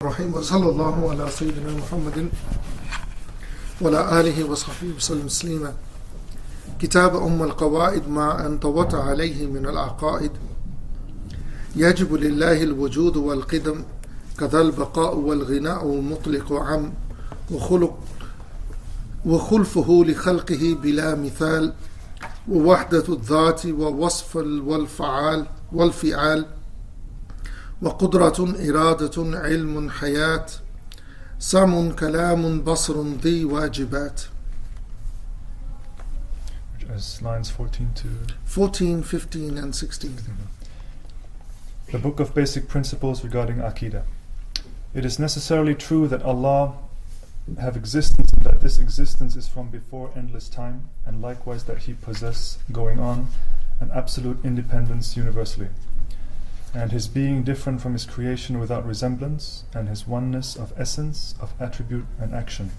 الرحيم وصلى الله على سيدنا محمد وعلى آله وصحبه وسلم تسليما. كتاب القواعد مع أن طوت عليه من العقائد. يجب لله الوجود والقدم كذا البقاء والغناء المطلق عم وخلفه لخلقه بلا مثال ووحدة الذات ووصف والفعال وقدرة إرادة علم حياة سمع كلام بصر ذي واجبات. As lines 14, 15 and 16. The Book of Basic Principles regarding Aqeeda. It is necessarily true that Allah have existence and that this existence is from before endless time, and likewise that He possess, going on, an absolute independence universally, and His being different from His creation without resemblance, and His oneness of essence, of attribute and action,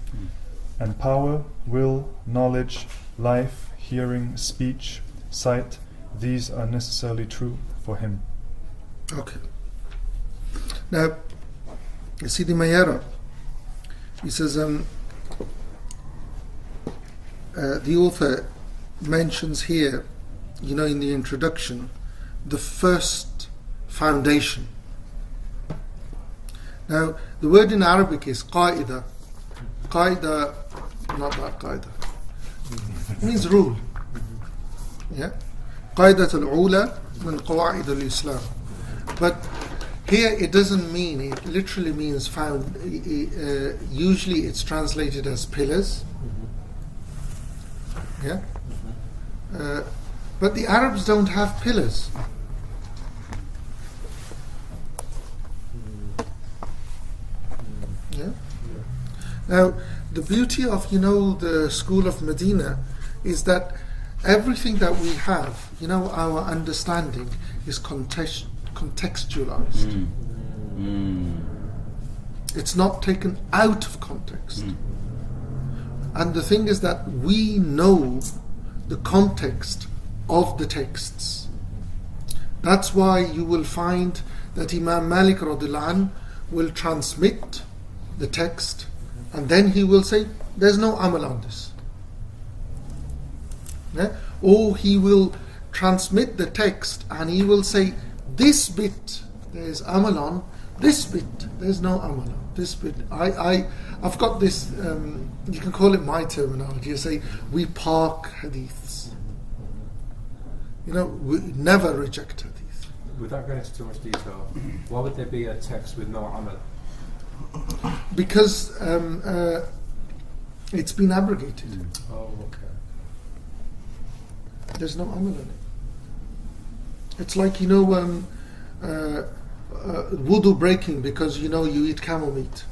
and power, will, knowledge, life, hearing, speech, sight, these are necessarily true for Him. Okay. Now, Sidi Mayara, he says, the author mentions here, in the introduction, the first foundation. Now, the word in Arabic is Aqeeda. Qaida, not that Qaida. It means rule. Yeah? Qaidat al-Ula min Qawaid al-Islam. But here it doesn't mean, it literally means found. Usually it's translated as pillars. Yeah? But the Arabs don't have pillars. Yeah? Now, the beauty of, the school of Medina is that everything that we have, our understanding is contextualized. It's not taken out of context. And the thing is that we know the context of the texts. That's why you will find that Imam Malik radiallahu anh will transmit the text, and then he will say, there's no amal on this. Yeah? Or he will transmit the text and he will say, this bit there's amal on, this bit there's no amal on. This bit, I've got this, you can call it my terminology. You say, we park hadiths. We never reject hadith. Without going into too much detail, why would there be a text with no amal? Because it's been abrogated. Oh, okay. There's no amal on it. It's like, wudu breaking because, you eat camel meat.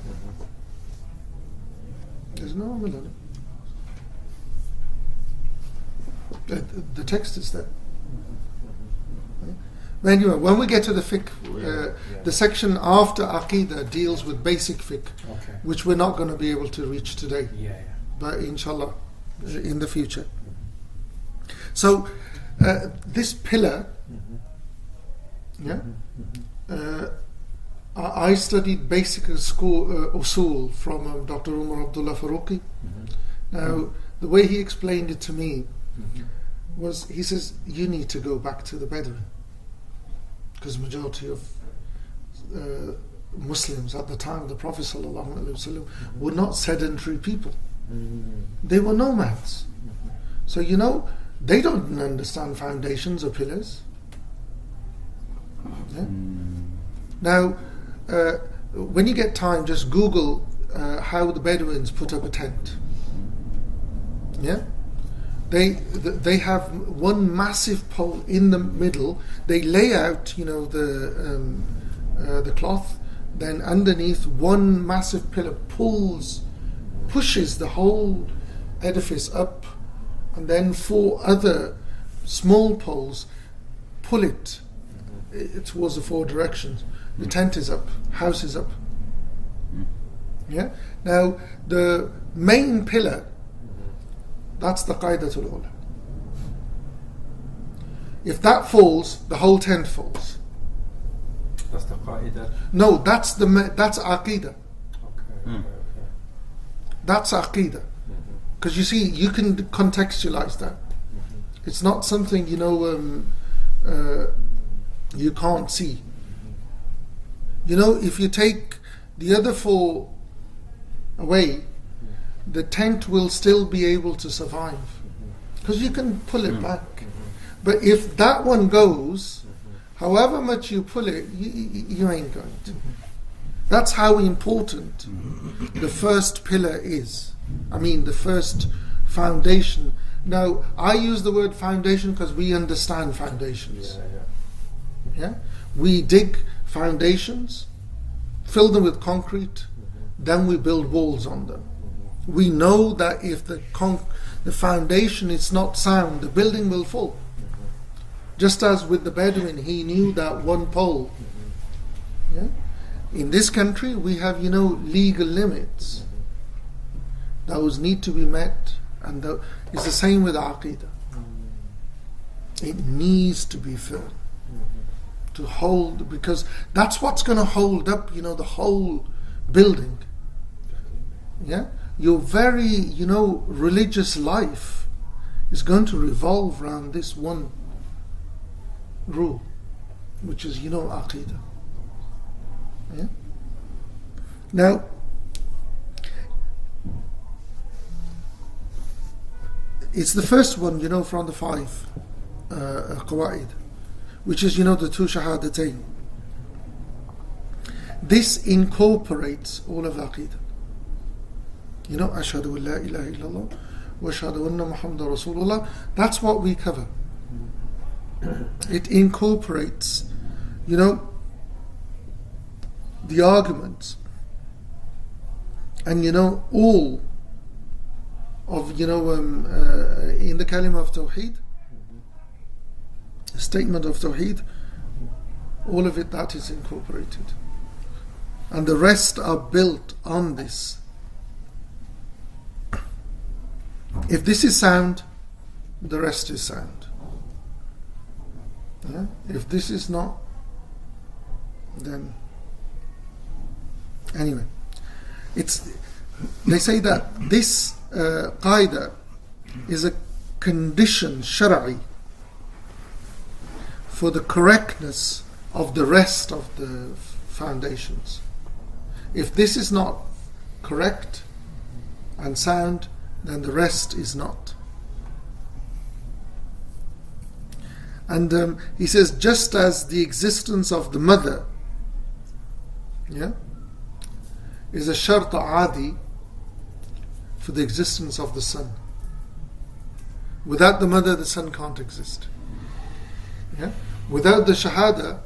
There's no amal on it. The text is there. Anyway, when we get to the fiqh, the section after Aqeeda deals with basic fiqh, which we're not going to be able to reach today, but inshallah, in the future. So, this pillar, I studied basic school usul from Dr. Umar Abdullah Faruqi. Now, the way he explained it to me was, he says, you need to go back to the Bedouin. Because majority of Muslims at the time of the Prophet ﷺ were not sedentary people. They were nomads. So they don't understand foundations or pillars. Yeah? Now, when you get time, just Google how the Bedouins put up a tent. Yeah? They have one massive pole in the middle. They lay out, the cloth. Then underneath, one massive pillar pushes the whole edifice up, and then 4 other small poles pull it towards the 4 directions. The tent is up, house is up. Yeah. Now the main pillar, that's the Qaidatul Ula. If that falls, the whole tent falls. That's the Qaida. No, that's Aqeeda. Okay. That's Aqeeda. Because you see, you can contextualize that. It's not something, you can't see. If you take the other four away, the tent will still be able to survive. Because you can pull it back. But if that one goes, however much you pull it, you ain't going to. That's how important the first pillar is. The first foundation. Now, I use the word foundation because we understand foundations. Yeah? We dig foundations, fill them with concrete, then we build walls on them. We know that if the foundation is not sound, the building will fall. Just as with the Bedouin, he knew that one pole. Yeah? In this country, we have, legal limits. Those need to be met, and it's the same with Aqeeda. It needs to be firm to hold, because that's what's going to hold up, the whole building. Yeah, your very, religious life is going to revolve around this one rule, which is, Aqeeda. Yeah. Now, it's the first one, from the 5 qawaid, which is, the 2 shahadatain. This incorporates all of Aqeeda. Ashhadu an la ilaha illallah wa ashhadu anna Muhammadan Rasulullah. That's what we cover. It incorporates, the arguments and, all of, in the kalima of Tawheed, statement of Tawheed, all of it, that is incorporated. And the rest are built on this. If this is sound, the rest is sound. Yeah? If this is not, then anyway, they say that this qaida is a condition shar'i for the correctness of the rest of the foundations. If this is not correct and sound, then the rest is not. And he says, just as the existence of the mother, is a shart adi for the existence of the son. Without the mother, the son can't exist. Without the shahada,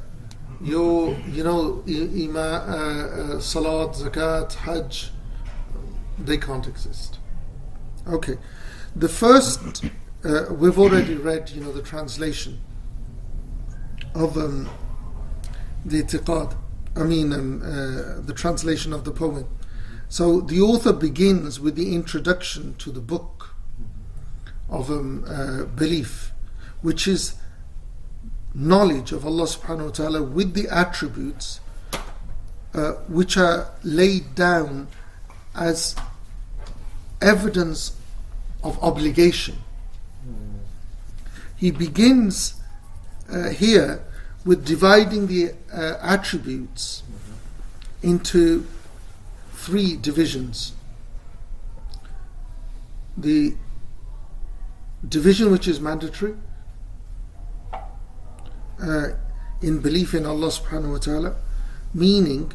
your salat, zakat, hajj, they can't exist. Okay, the first we've already read, the translation of the i'tiqad. The translation of the poem. So the author begins with the introduction to the book of belief, which is knowledge of Allah subhanahu wa ta'ala with the attributes which are laid down as evidence of obligation. He begins here with dividing the attributes into 3 divisions. The division which is mandatory in belief in Allah subhanahu wa ta'ala, meaning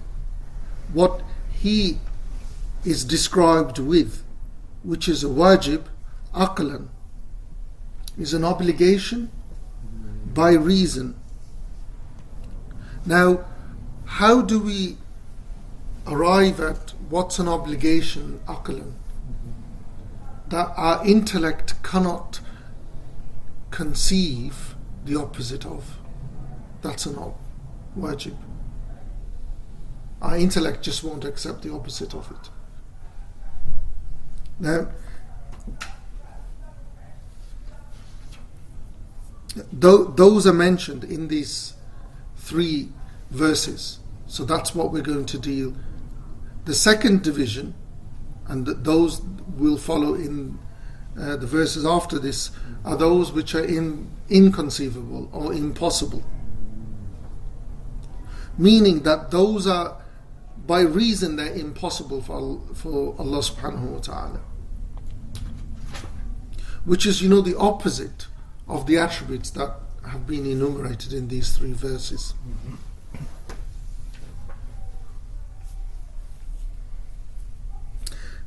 what He is described with, which is a wajib, aqlan, is an obligation by reason. Now, how do we arrive at what's an obligation, aqlan, that our intellect cannot conceive the opposite of? That's an wajib. Our intellect just won't accept the opposite of it. Now, those are mentioned in these 3 verses. So that's what we're going to deal. The second division, and those will follow in the verses after this, are those which are inconceivable or impossible. Meaning that those are, by reason, they're impossible for Allah subhanahu wa ta'ala. Which is, the opposite of the attributes that have been enumerated in these three verses.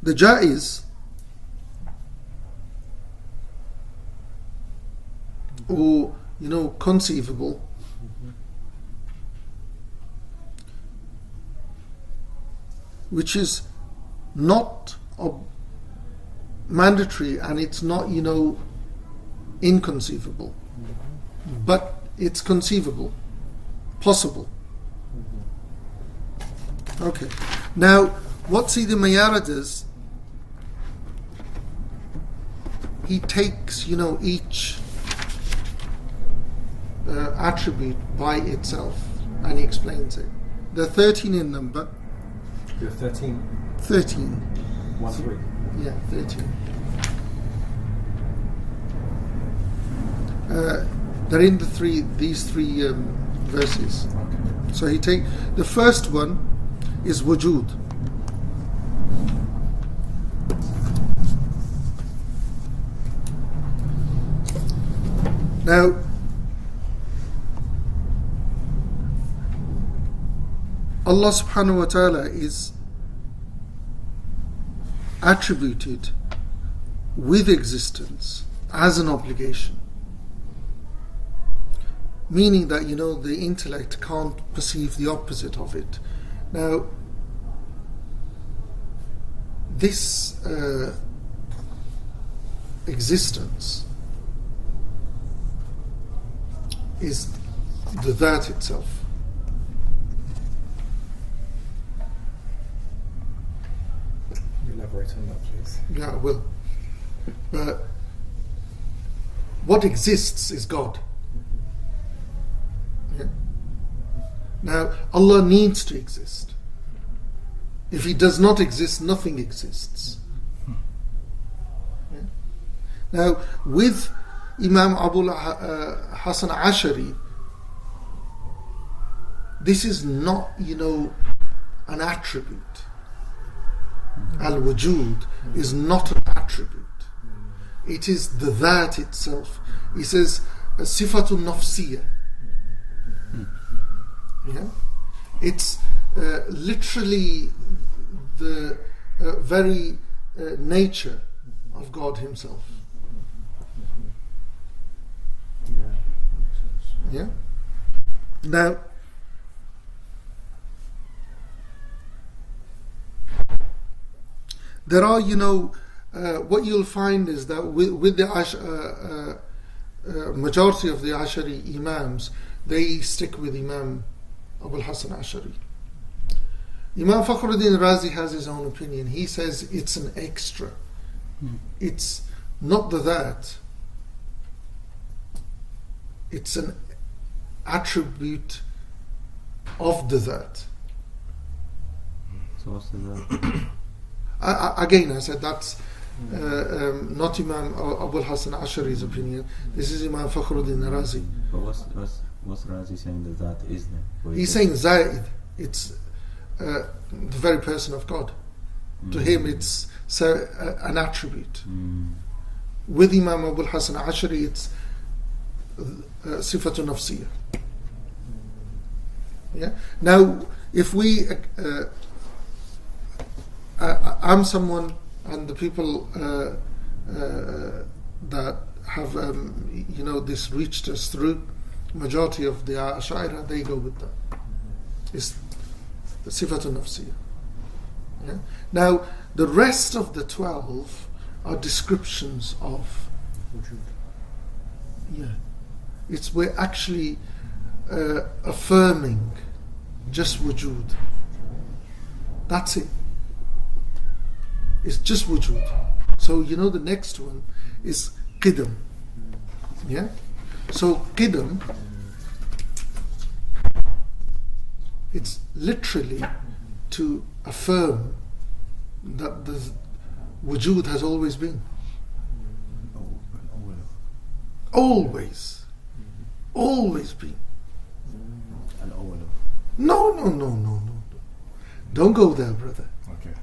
The jaiz, or conceivable, which is not mandatory, and it's not inconceivable, but it's conceivable, possible. Okay. Now, what Sidi Mayara does, he takes each attribute by itself and he explains it. There are 13 in number. There are 13? 13. 1 3. Yeah, 13. They're in these three verses. Okay. So the first one is wujud. Now, Allah subhanahu wa ta'ala is attributed with existence as an obligation. Meaning that, the intellect can't perceive the opposite of it. Now, this existence is the that itself. Elaborate on that, please. Yeah, I will. But what exists is God. Yeah? Now, Allah needs to exist. If He does not exist, nothing exists. Yeah? Now, with Imam Abul Hasan Ashari, this is not, an attribute. Al-Wujud is not an attribute. It is the that itself. He says, Sifatun Nafsiyya. Yeah? It's literally the very nature of God Himself. Yeah? Now, there are, what you'll find is that with the majority of the Ashari Imams, they stick with Imam Abul Hasan Ashari. Imam Fakhruddin Razi has his own opinion. He says it's an extra. It's not the that. It's an attribute of the that. So what's the that? Again, I said that's not Imam Abul Hasan Ashari's opinion. This is Imam Fakhruddin Razi. But what's Razi saying that is then? He's saying Zaid. It's the very person of God. To him, it's an attribute. With Imam Abul Hasan Ashari, it's Sifatun Nafsiyya. Yeah. Now, if we I'm someone, and the people that have this reached us through majority of the Ash'ira, they go with that. It's the Sifatun Nafsiyya. Yeah? Now, the rest of the 12 are descriptions of. Yeah, we're actually affirming just wujud. That's it. It's just wujud. So the next one is qidam. Yeah. So qidam It's literally to affirm that the wujud has always been. Always. Always been. No. Don't go there, brother. Okay.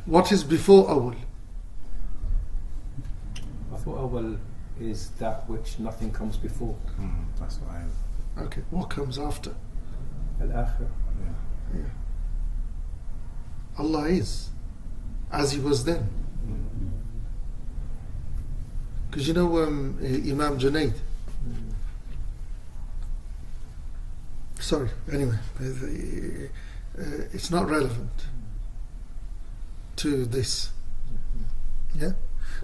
What is before awal? I thought awal is that which nothing comes before. That's what I. Okay, what comes after? Al-Akhir. Yeah. Allah is as He was then. Because you know Imam Junaidi. Sorry, anyway, it's not relevant to this. Yeah?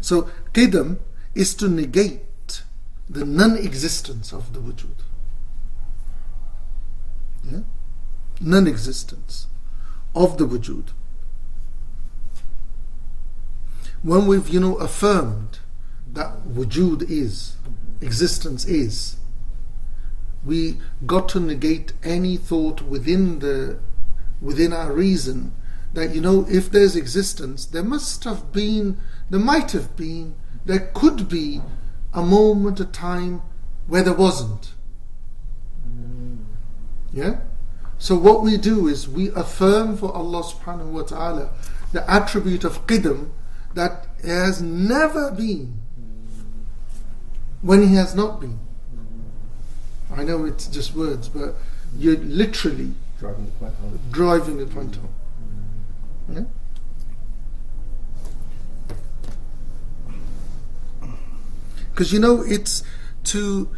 So, qidam is to negate the non-existence of the wujud. Yeah? Non-existence of the wujud. When we've, affirmed that wujud is, existence is, we got to negate any thought within our reason that, if there's existence, there might have been, there could be a moment, a time where there wasn't. Yeah? So what we do is we affirm for Allah subhanahu wa ta'ala the attribute of qidam, that has never been when He has not been. I know it's just words, but you're literally driving the point home. Yeah? Because it's to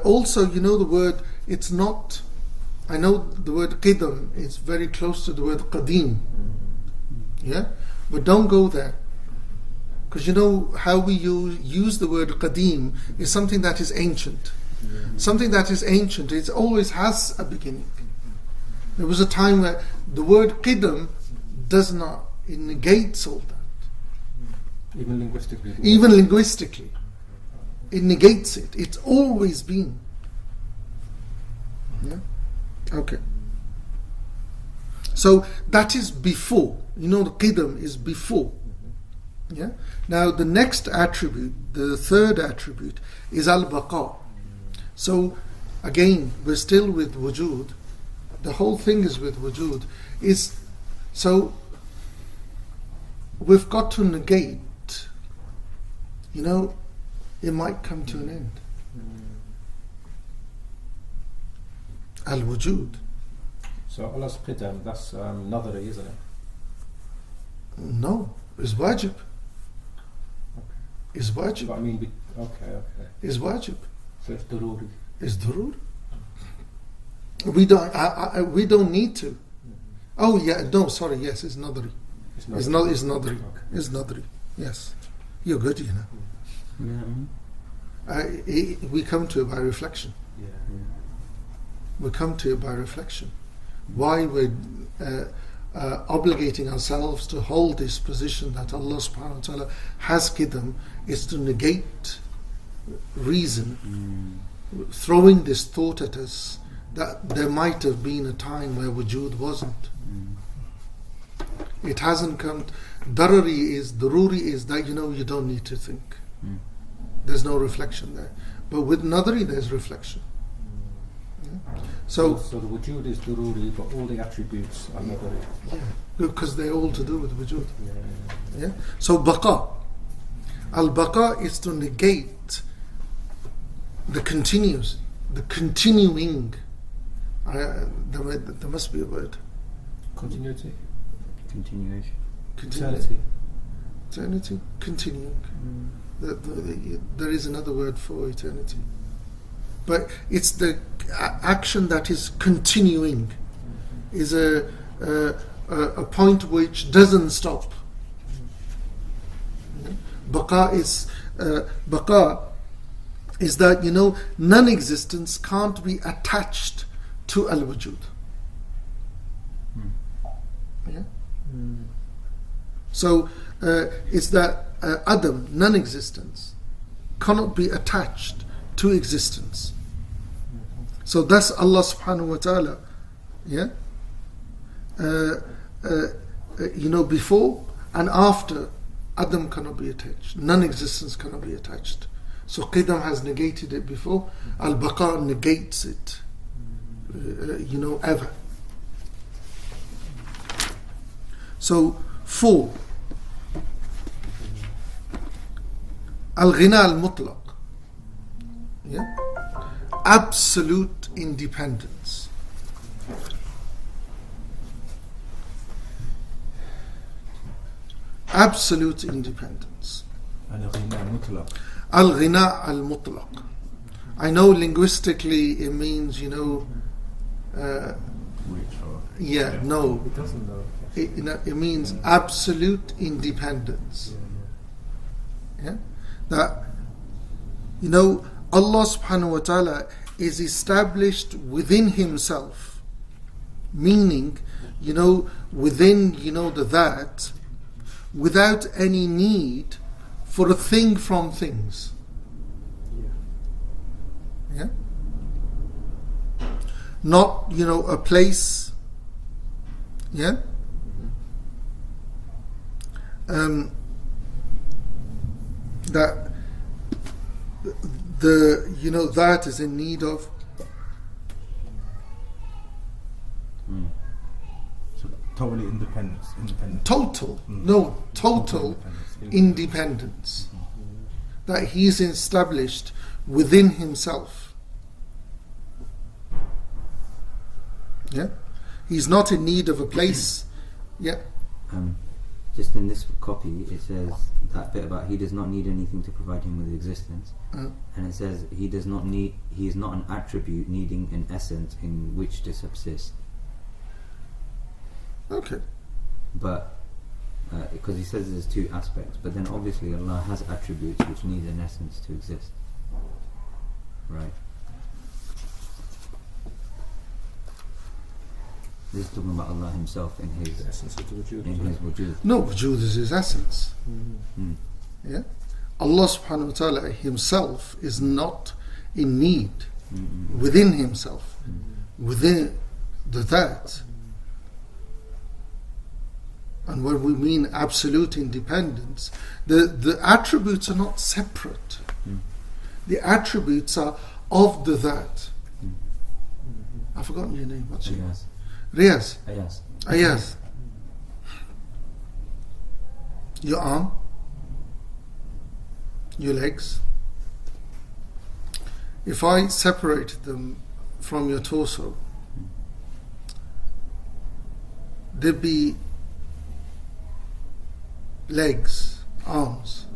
also, the word, it's not, I know the word qidam is very close to the word qadim. Yeah? But don't go there. Because how we use the word qadim is something that is ancient. Something that is ancient, it always has a beginning. There was a time where the word qidam it negates all that. Even linguistically. Even linguistically. It negates it. It's always been. Yeah? Okay. So that is before. The qidam is before. Yeah? Now the next attribute, the third attribute, is al-baqa. So again, we're still with wujud. The whole thing is with wujud. So we've got to negate, it might come to an end. Al-wujud. So Allah's qidam, that's nadari, isn't it? No, it's wajib. It's wajib. But I mean, okay. It's wajib. So it's daruri. Is darur. We don't need to. Oh yeah, no, sorry. Yes, it's nadri. It's nadri. Okay. It's nadri. Yes, you're good. We come to it by reflection. Yeah. We come to it by reflection. Why we're obligating ourselves to hold this position that Allah subhanahu wa ta'ala has qidam is to negate reason, throwing this thought at us that there might have been a time where wujud wasn't. It hasn't come. Daruri is that you don't need to think. There's no reflection there. But with nadari there's reflection. Yeah? So the wujud is daruri, but all the attributes are nadari. Yeah, because they're all to do with wujud. Yeah. Yeah. So baqa. Al-baqa is to negate the continuing. There must be a word. Continuity. Continuation. Eternity. Continuing. There is another word for eternity. But it's the action that is continuing. Is a point which doesn't stop. Baqa is that non-existence can't be attached to al-wujud. Yeah? So it's that Adam, non-existence, cannot be attached to existence. So thus Allah subhanahu wa ta'ala Yeah? Before and after, Adam cannot be attached. Non-existence cannot be attached. So Qidam has negated it before. Al-Baqa negates it. Ever. So 4. Al-Ghina al-Mutlaq. Yeah? Absolute independence. Absolute independence. Al-Ghina al-Mutlaq. I know linguistically it means, Which or no. It doesn't know. It means absolute independence. Yeah? That, Allah subhanahu wa ta'ala is established within Himself. Meaning, within, the that, without any need for a thing from things. Yeah? Not, a place. Yeah? That that is in need of. So totally independent. Total Independence. independence. That he is established within himself. Yeah? He's not in need of a place. Yeah? Just in this copy, it says that bit about he does not need anything to provide him with existence, and it says he is not an attribute needing an essence in which to subsist. Okay. But because he says there's two aspects, but then obviously Allah has attributes which need an essence to exist, right? This is talking about Allah Himself in His essence of the wujud. wujud. No, wujud is his essence. Mm. Yeah? Allah subhanahu wa ta'ala Himself is not in need within Himself, within the that. And when we mean absolute independence, the attributes are not separate. The attributes are of the that. I've forgotten your name. What's your name? Riyaz. Ayaz. Your arm, your legs. If I separated them from your torso, there'd be legs, arms.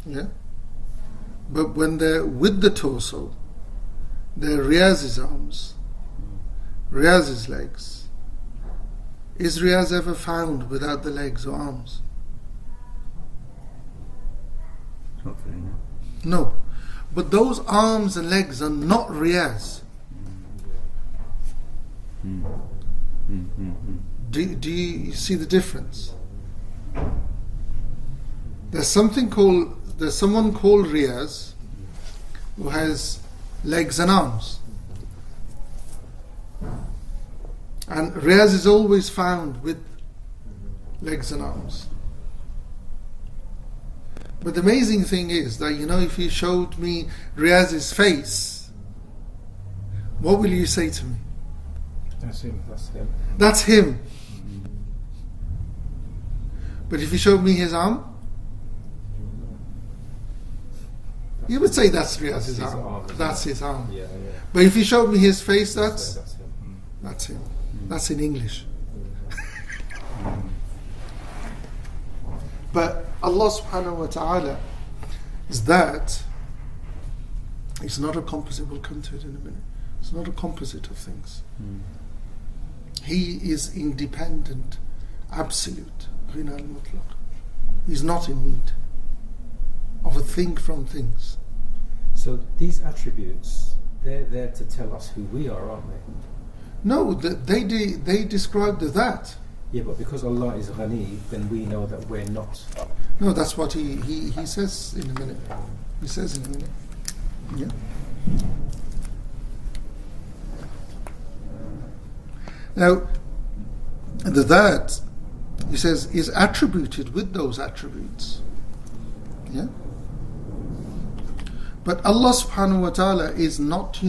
Yeah? But when they're with the torso, they're Riyaz's arms, Riyaz's legs. Is Riyaz ever found without the legs or arms? Hopefully not. No. But those arms and legs are not Riyaz. Do you see the difference? There's someone called Riyaz who has legs and arms. And Riyaz is always found with legs and arms. But the amazing thing is that, if you showed me Riyaz's face, what will you say to me? That's him. That's him. But if you showed me his arm, you would say that's Riyaz's arm. That's his arm. Yeah. But if you showed me his face, that's him. him. That's in English. But Allah subhanahu wa ta'ala is that it's not a composite. We'll come to it in a minute. It's not a composite of things. He is independent, absolute. Ghina al-Mutlaq. He's not in need of a thing from things. So these attributes, they're there to tell us who we are, aren't they? No, they describe the that. Yeah, but because Allah is Ghani, then we know that we're not. No, that's what he says in a minute. He says in a minute. Yeah. Now, the that, he says, is attributed with those attributes. Yeah? But Allah subhanahu wa ta'ala is not,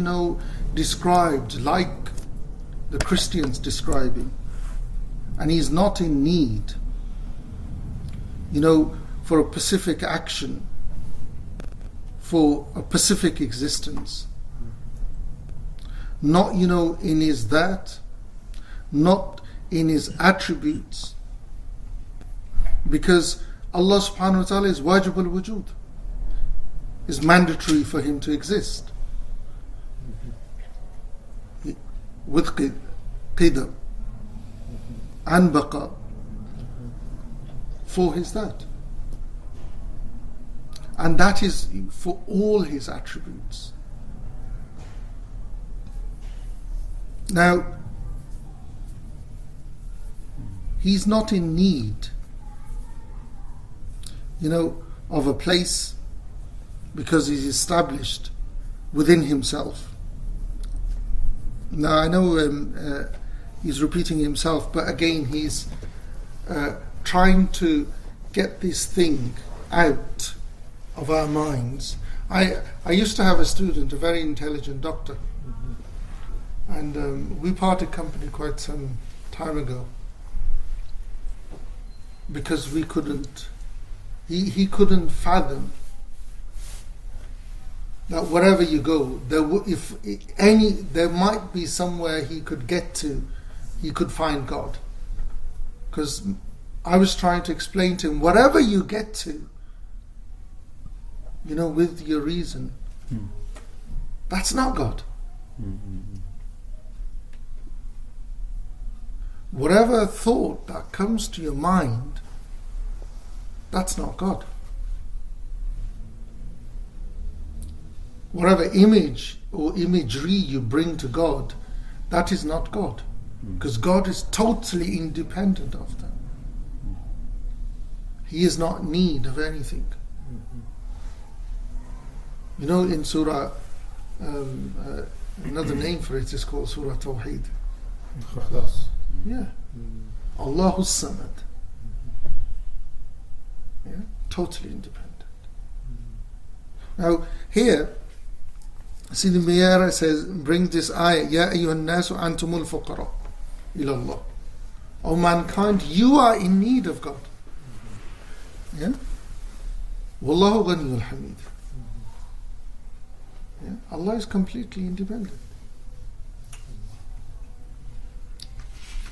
described like the Christians describing. And He's not in need, for a specific action, for a specific existence. Not, in His that, not in His attributes. Because Allah subhanahu wa ta'ala is wajib al-wujud. It's mandatory for Him to exist. With qidam and baqa for His that. And that is for all His attributes. Now, He's not in need, of a place because He's established within Himself. Now, I know He's repeating Himself, but again, He's trying to get this thing out of our minds. I used to have a student, a very intelligent doctor, and we parted company quite some time ago because we couldn't, he couldn't fathom that wherever you go, there might be somewhere he could get to, he could find God. Because I was trying to explain to him, whatever you get to, with your reason, that's not God. Whatever thought that comes to your mind, that's not God. Whatever image or imagery you bring to God, that is not God. Because God is totally independent of that. He is not in need of anything. In Surah, another name for it is called Surah Tawheed. Yeah. Allahu Samad. Yeah? Totally independent. Now, here, Sidi Mayara says, bring this ayah, Ya ayyuhan nasu antumul fuqara ila Allah. O mankind, you are in need of God. Yeah? Wallahu ghaniyul hamid. Yeah? Allah is completely independent.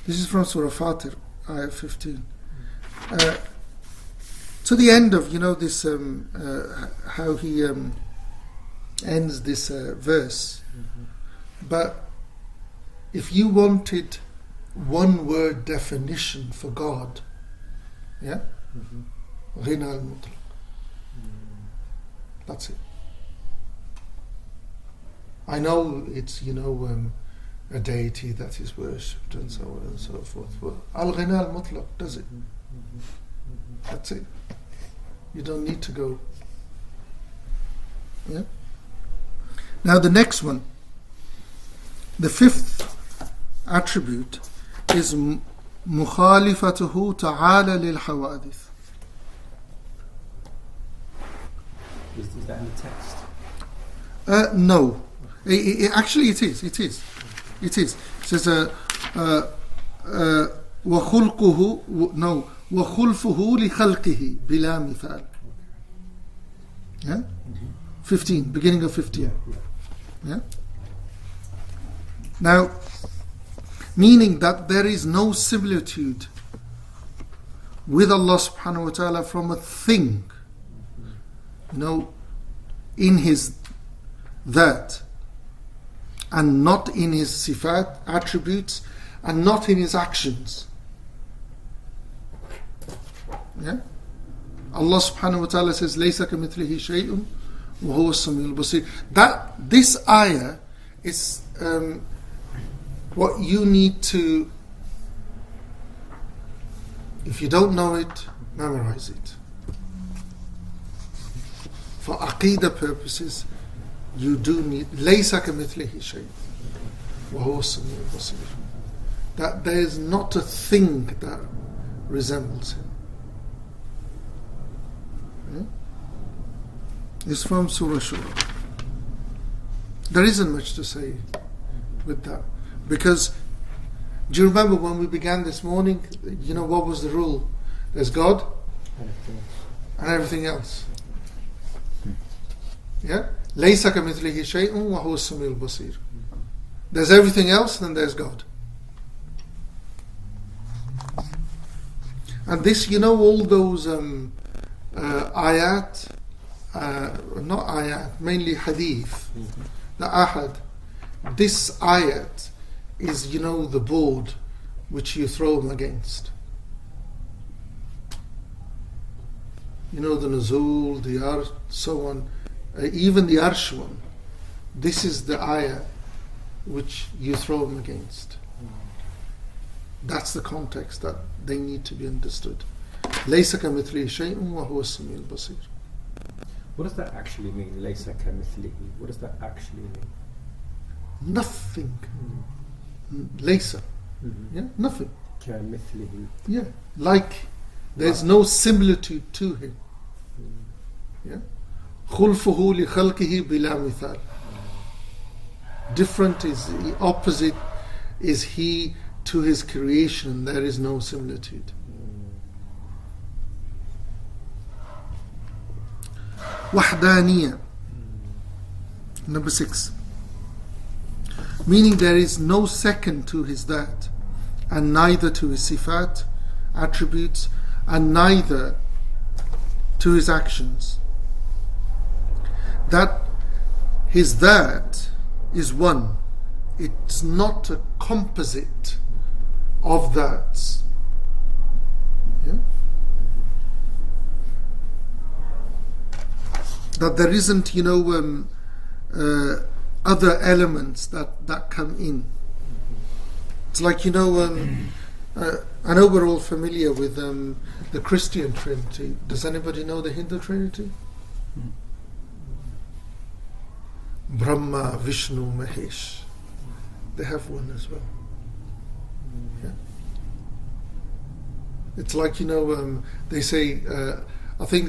This is from Surah Fatir, ayah 15. To the end of, this, how he ends this verse. But if you wanted one word definition for God, yeah? Ghina al-mutlaq. That's it. I know it's, a deity that is worshipped and so on and so forth. But al-ghina al-mutlaq does it. That's it. You don't need to go. Yeah? Now the next one, the fifth attribute is مخالفته تعالى للحوادث. Is that in the text? No. Actually it is. It says وخلقه وخلفه لخلقه بلا مثال. Yeah? 15, beginning of 15. Yeah? Now, meaning that there is no similitude with Allah subhanahu wa ta'ala from a thing, in His that, and not in His sifat, attributes, and not in His actions. Yeah? Allah subhanahu wa ta'ala says, لَيْسَ كَمِثْلِهِ شَيْءٌ وَهُوَ السَّمِيعُ الْبَصِيرُ. This ayah is what you need to, if you don't know it, memorize it. For Aqeeda purposes, you do need لَيْسَ كَمِثْلِهِ شَيْءٌ وَهُوَ السَّمِيعُ الْبَصِيرُ. that there is not a thing that resembles him. It's from Surah Shura. There isn't much to say with that, because do you remember when we began this morning? You know what was the rule? There's God and everything else. Yeah. لَيْسَ كَمِثْلِهِ شَيْءٌ وَهُوَ السَّمِيعُ الْبَصِيرُ. There's everything else, and then there's God. And this, all those ayat, not ayat, mainly hadith, the ahad. This ayat is, the board which you throw them against. The nuzul, the arsh, so on. Even the arsh one. This is the ayah which you throw them against. That's the context that they need to be understood. لَيْسَ كَمِثْلِهِ شَيْءٌ وَهُوَ السَّمِيعُ الْبَصِيرُ. What does that actually mean? لَيْسَ كَمِثْلِهِ. What does that actually mean? Nothing. Laysa. Yeah, nothing. كَمِثْلِهِ. Yeah, like there's no similitude to him. Yeah. خُلْفُهُ لِخَلْقِهِ بِلَا مِثَالٍ. Different is the opposite is he to his creation. There is no similitude. Wahdaniyah. Number 6. Meaning there is no second to his that, and neither to his sifat, attributes, and neither to his actions. That his that is one. It's not a composite of that. Yeah? That there isn't, other elements that come in. It's like, I know we're all familiar with the Christian Trinity. Does anybody know the Hindu Trinity? Brahma, Vishnu, Mahesh. They have one as well. Yeah. It's like, they say, I think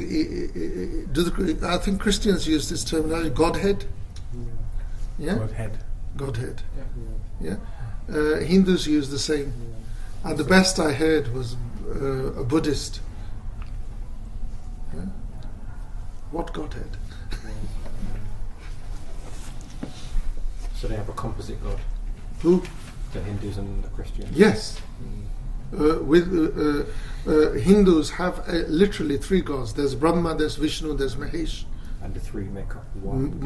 Christians use this terminology, Godhead. Yeah? Godhead. Yeah. Hindus use the same. And the best I heard was a Buddhist. Yeah? What Godhead? So they have a composite God. Who? The Hindus and the Christians. Yes. Hindus have literally 3 gods. There's Brahma, there's Vishnu, there's Mahesh. And the 3 make up one.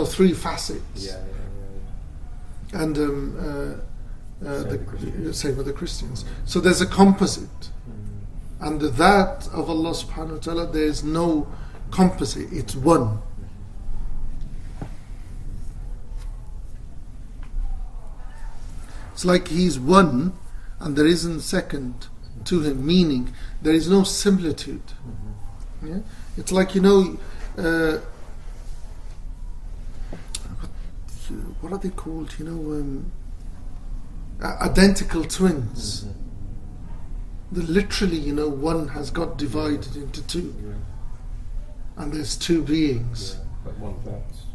3 facets. Yeah. And same with the Christians. So there's a composite. And that of Allah subhanahu wa ta'ala, there is no composite. It's one. It's like he's one and there isn't second to him, meaning there is no similitude. Yeah? It's like, what are they called? Identical twins. The literally, one has got divided into 2. And there's 2 beings. Yeah, but one that's.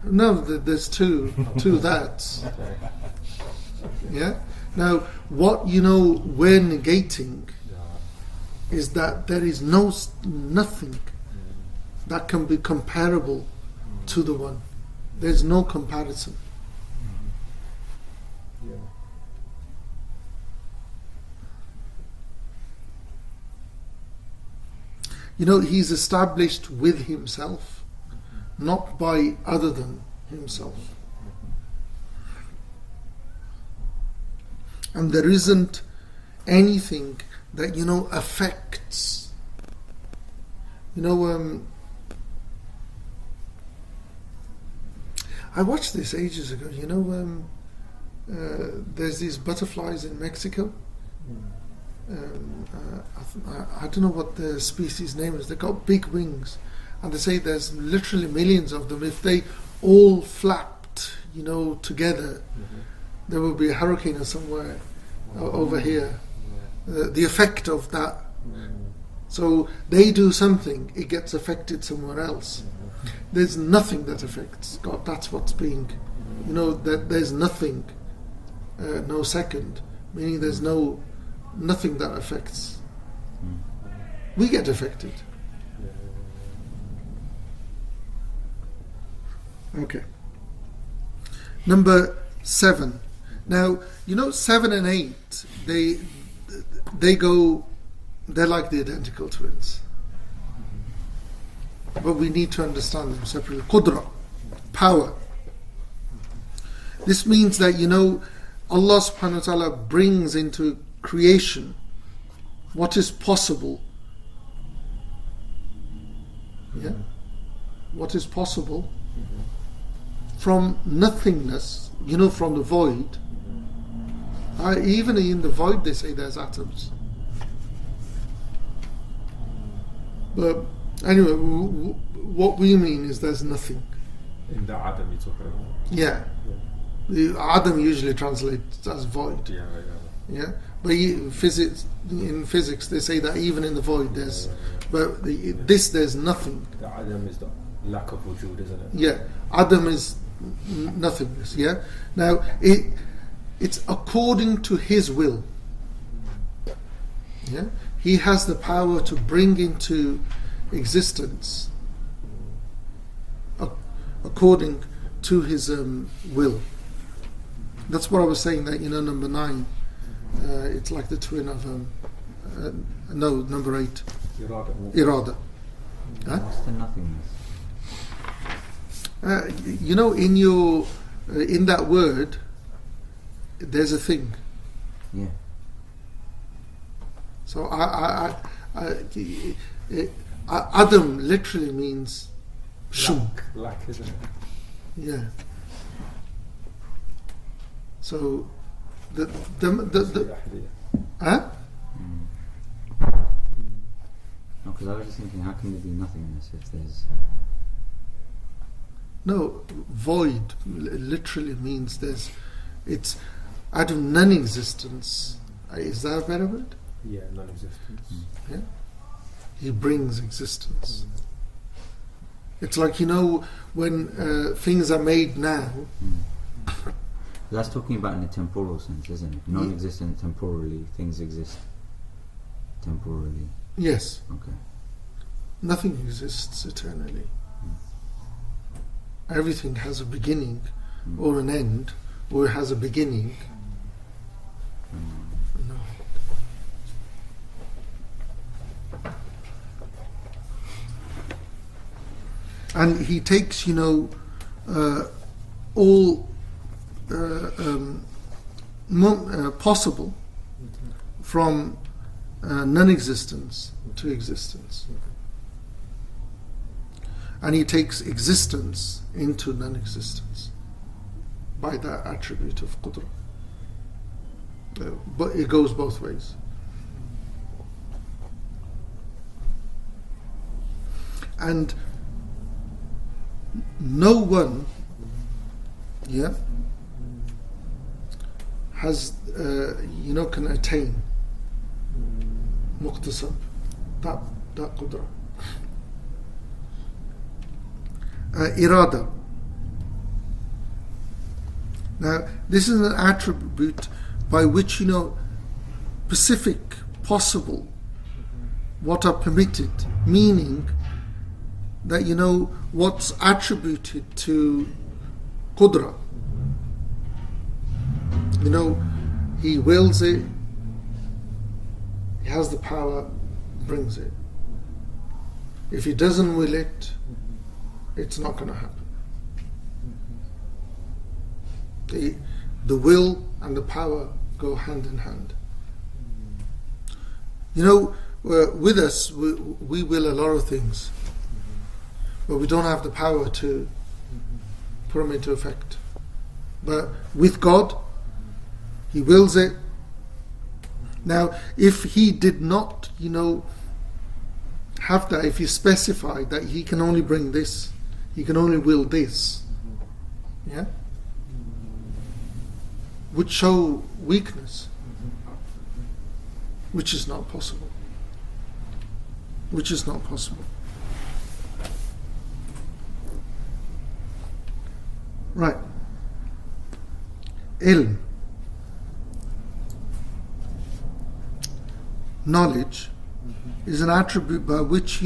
No, there's 2 that's. Yeah. Now, what we're negating is that there is nothing that can be comparable to the one. There's no comparison. He's established with himself, not by other than himself. And there isn't anything that, affects. I watched this ages ago. There's these butterflies in Mexico. I don't know what the species name is. They've got big wings. And they say there's literally millions of them. If they all flapped, together, there will be a hurricane somewhere over here. The effect of that. So they do something, it gets affected somewhere else. There's nothing that affects God. That's what's being, that there's nothing, no second, meaning there's nothing that affects. We get affected. Okay. Number 7. Now, 7 and 8, they're like the identical twins. But we need to understand them separately. Qudra, power. This means that, Allah subhanahu wa ta'ala brings into creation what is possible. Yeah? What is possible from nothingness, from the void. Even in the void they say there's atoms. But anyway, what we mean is there's nothing. In the Adam you talk about. Yeah. The Adam usually translates as void. Yeah. But in physics they say that even in the void there's, but there's nothing. The Adam is the lack of wujud, isn't it? Yeah. Adam is nothingness. Yeah. Now it's according to His will. Yeah. He has the power to bring into existence according to His will. That's what I was saying, that number 9, it's like the twin of number 8, irada. Huh? What's the nothingness? In that word there's a thing. Yeah. So Adam literally means shum. Lack, isn't it? Yeah. So the huh? No, because I was just thinking, how can there be nothingness if there's... No, void literally means it's out of non-existence. Is that a better word? Yeah, non-existence. Yeah. He brings existence. It's like, when things are made now. That's talking about in a temporal sense, isn't it? Non-existent temporally, things exist temporally. Yes. Okay. Nothing exists eternally. Everything has a beginning or an end, or it has a beginning. No. And He takes, all possible from non-existence to existence. And He takes existence into non-existence by that attribute of qudra. But it goes both ways. And no one has can attain muqtasab, that qudra. Irada. Now this is an attribute by which specific, possible, what are permitted, meaning that what's attributed to qudra. He wills it, He has the power, brings it. If He doesn't will it, it's not going to happen. The will and the power go hand in hand. With us, we will a lot of things, but we don't have the power to put them into effect. But with God, He wills it. Now, if He did not, have that, if He specified that He can only bring this, He can only will this, would show weakness, which is not possible. Which is not possible. Right. Ilm, knowledge, is an attribute by which,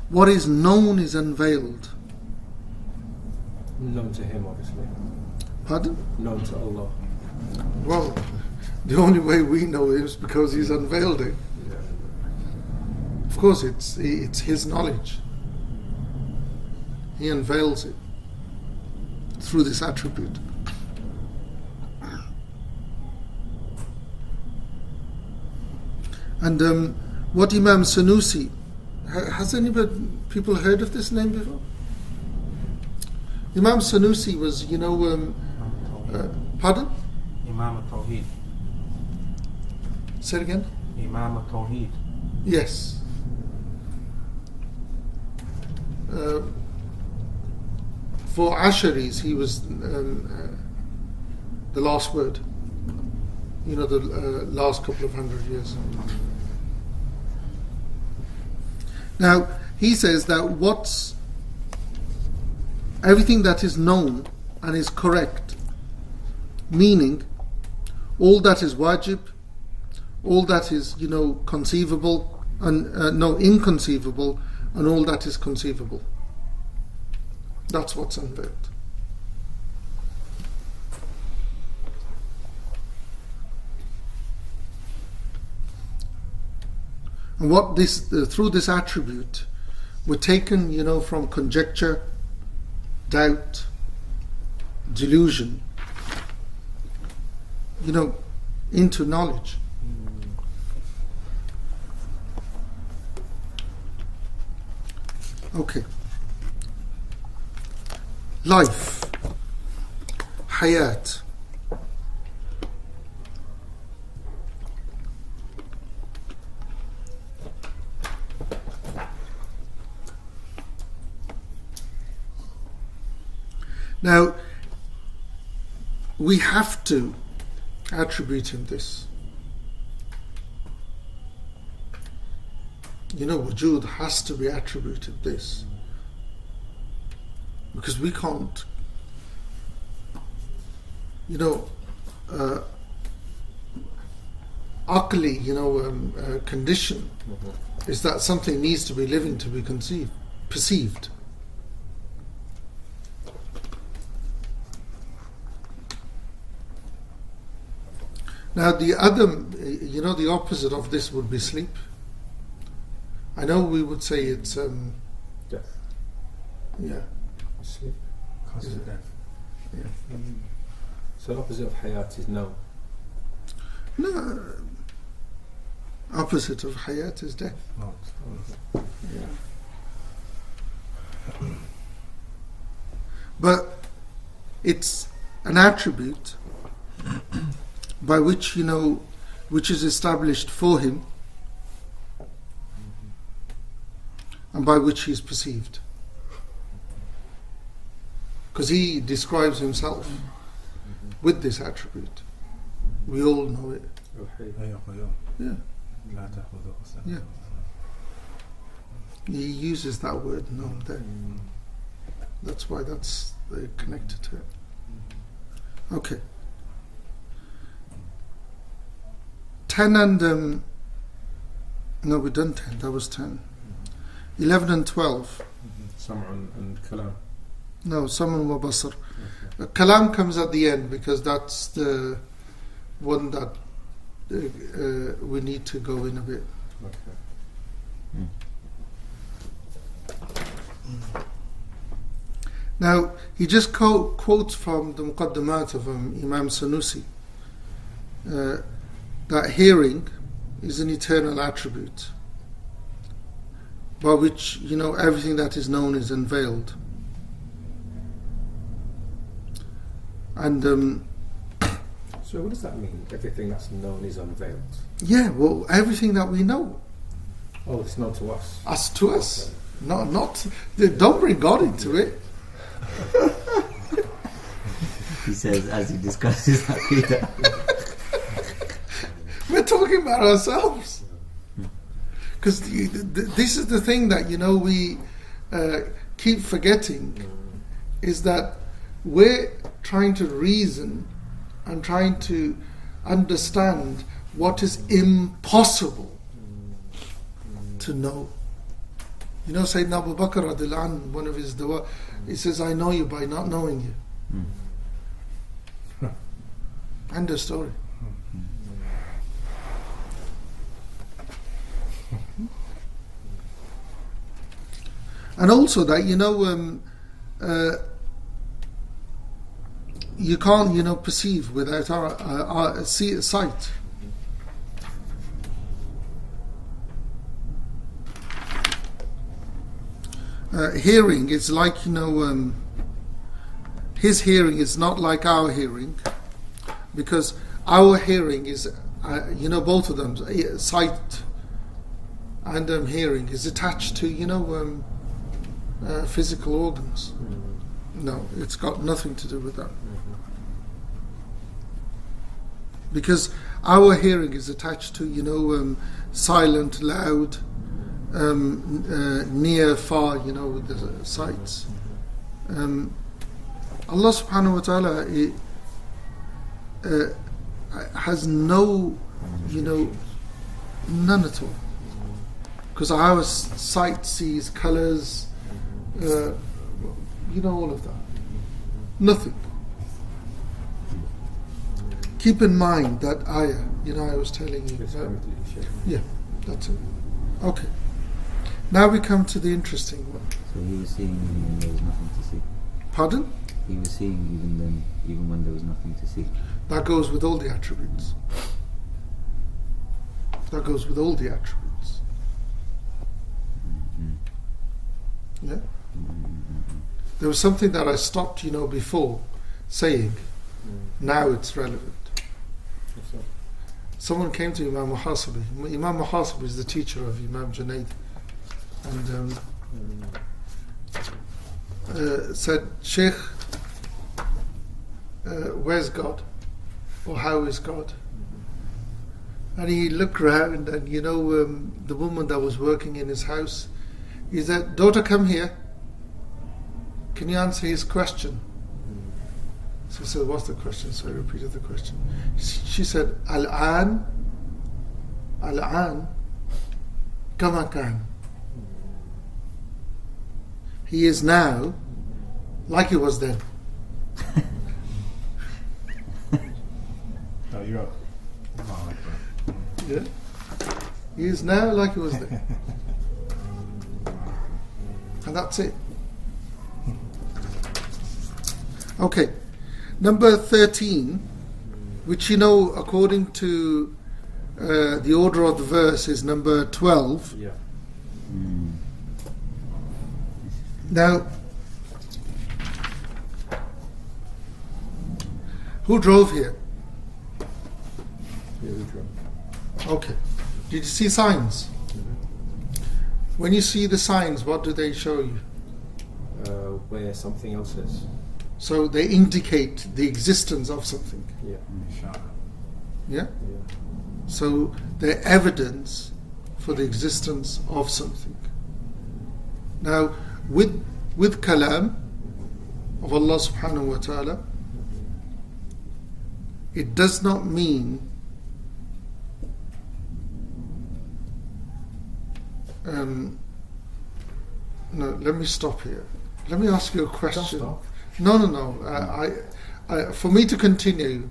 what is known is unveiled. Known to him, obviously. Pardon? Known to Allah. Well, the only way we know it is because He's unveiled it. Of course, it's His knowledge. He unveils it through this attribute. And what Imam Sanusi, has people heard of this name before? Imam Sanusi was, pardon? Imam al-Tawheed. Say it again? Imam al-Tawheed. Yes. For Ashiris, he was the last word. The last couple of 100 years. Now, he says that everything that is known and is correct, meaning all that is wajib, all that is, conceivable, and inconceivable, and all that is conceivable. That's what's unveiled. And what through this attribute, we're taken, from conjecture, doubt, delusion, into knowledge. Okay. Life, hayat. Now, we have to attribute Him this. Wujud has to be attributed this. Because we can't, aqli, condition is that something needs to be living to be perceived. Now the other, the opposite of this would be sleep. I know we would say it's Death. Yeah. Sleep. Cause of death. Yeah. So the opposite of hayat is no. No. Opposite of hayat is death. No. Yeah. But it's an attribute by which, which is established for Him and by which He is perceived. Because He describes Himself with this attribute. We all know it. Yeah. Yeah. He uses that word known there. That's why that's connected to it. Okay. 10 and no, we've done 10. That was 10. 11 and 12. Sam'un and kalam. No, Sam'un wa Basar. Kalam comes at the end because that's the one that we need to go in a bit. Okay. Now, he just quotes from the Muqaddimat of Imam Sanusi that hearing is an eternal attribute by which, everything that is known is unveiled. And so what does that mean? Everything that's known is unveiled? Yeah, well, everything that we know. Oh, it's known to us. As to us. Not don't bring God into it. He says as he discusses Aqeeda. We're talking about ourselves. Because this is the thing that, we keep forgetting, is that we're trying to reason and trying to understand what is impossible to know. Sayyidina Abu Bakr radiallahu anhu, one of his dua, he says, I know you by not knowing you. End of story. And also that, you can't, perceive without our sight. Hearing is like, his hearing is not like our hearing, because our hearing is, both of them, sight and hearing is attached to, physical organs. No, it's got nothing to do with that. Because our hearing is attached to, silent, loud, near, far, the sights. Allah subhanahu wa ta'ala has no, none at all. Because our sight sees colours, all of that. Nothing. Keep in mind that ayah, I was telling you. Yeah, that's it. Okay. Now we come to the interesting one. So he was seeing when there was nothing to see. Pardon? He was seeing even when there was nothing to see. That goes with all the attributes. That goes with all the attributes. Mm-hmm. Yeah? Mm-hmm. There was something that I stopped, before saying. Now it's relevant. Someone came to Imam Muhasibi. Imam Muhasibi is the teacher of Imam Junaidi. And said, Sheikh, where's God? Or how is God? And he looked around and, the woman that was working in his house, he said, daughter, come here. Can you answer his question? So he said, what's the question? So I repeated the question. She said, Al-an, kama kan. He is now like he was then. Oh, you're up. Yeah? He is now like he was then. And that's it. Okay. Number 13, which according to the order of the verse is number 12. Yeah. Now, who drove here? Yeah, we drove. Okay. Did you see signs? When you see the signs, what do they show you? Where something else is. So they indicate the existence of something. Yeah. Yeah? Yeah. So they're evidence for the existence of something. Now, with kalam of Allah subhanahu wa ta'ala, it does not mean no, let me stop here. Let me ask you a question. No. For me to continue,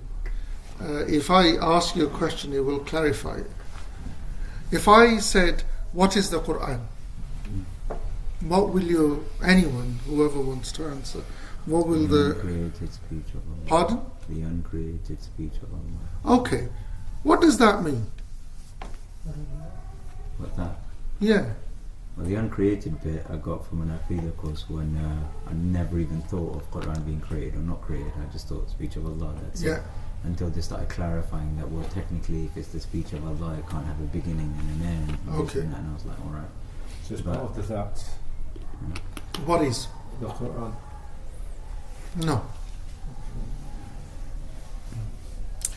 if I ask you a question, it will clarify it. If I said, what is the Quran? What will anyone, whoever wants to answer, what will the uncreated speech of Allah. Pardon? The uncreated speech of Allah. Okay. What does that mean? What's that? Yeah. Well, the uncreated bit I got from an Aqeeda course when I never even thought of Quran being created or not created. I just thought speech of Allah, that's it. Until they started clarifying that, well, technically if it's the speech of Allah, it can't have a beginning and an end. Okay. And I was like, alright. So it's part of the that. What is? The Quran. No.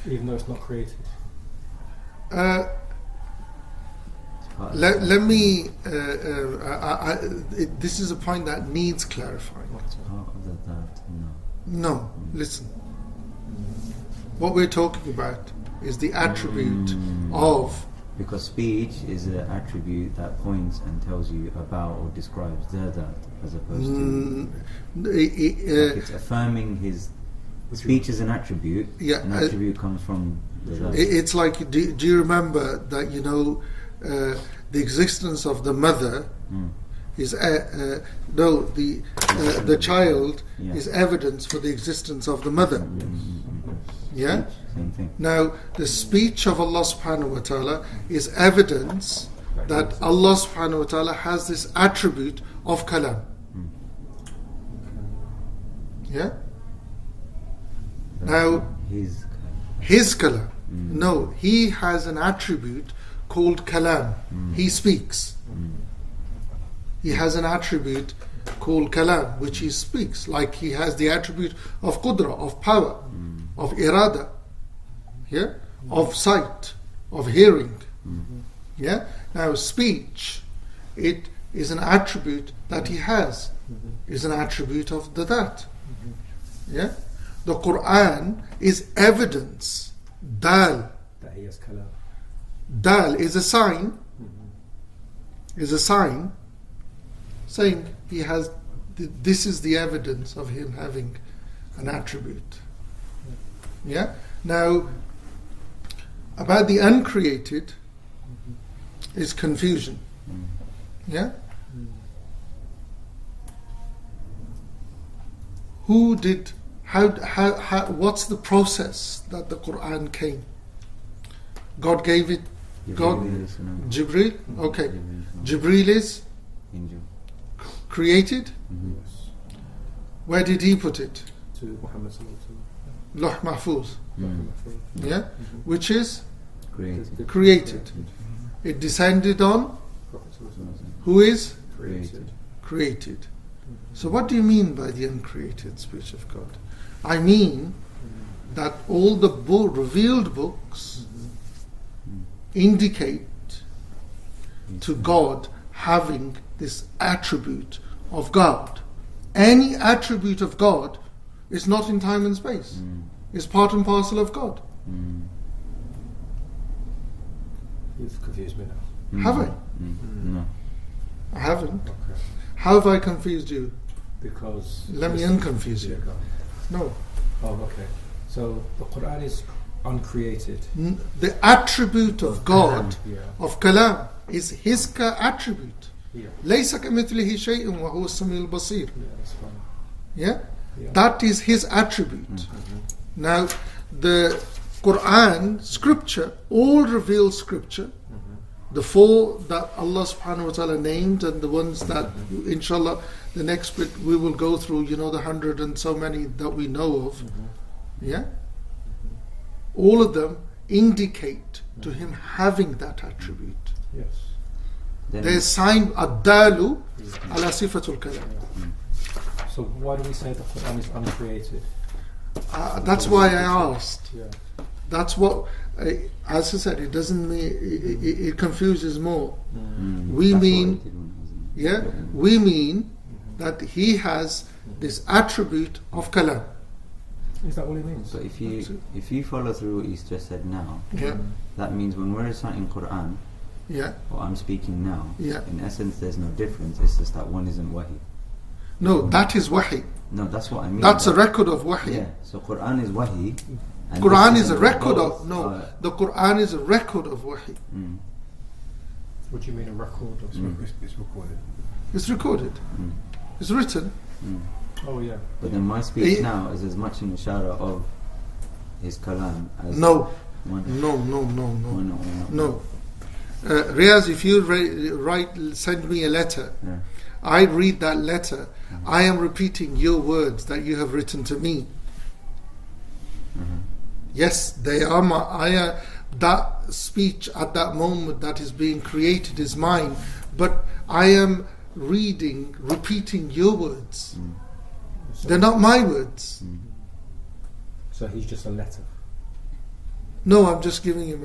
Even though it's not created. Let me. This is a point that needs clarifying. Part of the that, no. No, listen. What we're talking about is the attribute of. Because speech is an attribute that points and tells you about or describes the that, as opposed to. Like it's affirming his. Speech is an attribute. Yeah, an attribute comes from the that. It's like, do you remember that, you know, the existence of the mother is the child is evidence for the existence of the mother. Yeah? Same thing. Now, the speech of Allah subhanahu wa ta'ala is evidence that Allah subhanahu wa ta'ala has this attribute of kalam. Yeah? Now, his kalam. No, he has an attribute called kalam. He speaks. He has an attribute called kalam, which he speaks. Like he has the attribute of qudra, of power, of irada, yeah, of sight, of hearing. Yeah. Now, speech, it is an attribute that he has. Is an attribute of the that. Yeah. The Quran is evidence. Dal. That he has kalam. Dal is a sign. Is a sign saying he has. This is the evidence of him having an attribute. Yeah. Now, about the uncreated is confusion. Yeah. Who did? How? What's the process that the Quran came? God gave it. God, Jibreel. Okay, Jibreel is Angel. Created. Where did he put it? To Muhammad sallallahu Loh Mahfuz. Yeah, which is Created. created. It descended on who is Created. created. So what do you mean by the uncreated speech of God? I mean that all the revealed books indicate to God having this attribute of God. Any attribute of God is not in time and space. It's part and parcel of God. You've confused me now. Have I? No. I haven't. Okay. How have I confused you? Because Let me unconfuse Yeah, you. go on. No. Oh, okay. So the Quran is uncreated. The attribute of God, Yeah. of kalam, is his attribute. Yeah. ليس كمثله شيء وهو السميع البصير. Yeah, that's fine. Yeah? Yeah. That is his attribute. Now, the Quran, scripture, all revealed scripture, the four that Allah subhanahu wa ta'ala named and the ones that, inshallah, the next bit we will go through, you know, the 100 and so many that we know of. Yeah? All of them indicate to him having that attribute. Yes. Then They sign ad-dalu ala sifatul kalam. So why do we say the Quran is uncreated? That's why I asked. Yeah. That's what, as I said, it doesn't mean, it confuses more. We that's mean, what it did when it was in- we mean that he has this attribute of kalam. Is that all it means? So That's it. if you follow through what he's just said now, Yeah, that means when we're reciting Quran, yeah. or I'm speaking now, Yeah. in essence there's no difference, it's just that one isn't wahi. No, that is wahi. No, that's what I mean. That's a record of wahi. Yeah, so Quran is wahi. and Quran this is a isn't record both, of, no, the Quran is a record of wahi. What do you mean a record of something? It's recorded. It's recorded. It's written. Oh yeah. But then my speech Eh, now is as much an ishara of his kalam as No, one. no, no, no, Why no. not? Why not? No. Riaz, if you send me a letter, Yeah. I read that letter, I am repeating your words that you have written to me. Yes, they are that speech at that moment that is being created is mine, but I am repeating your words. They're not my words. So he's just a letter. No, I'm just giving him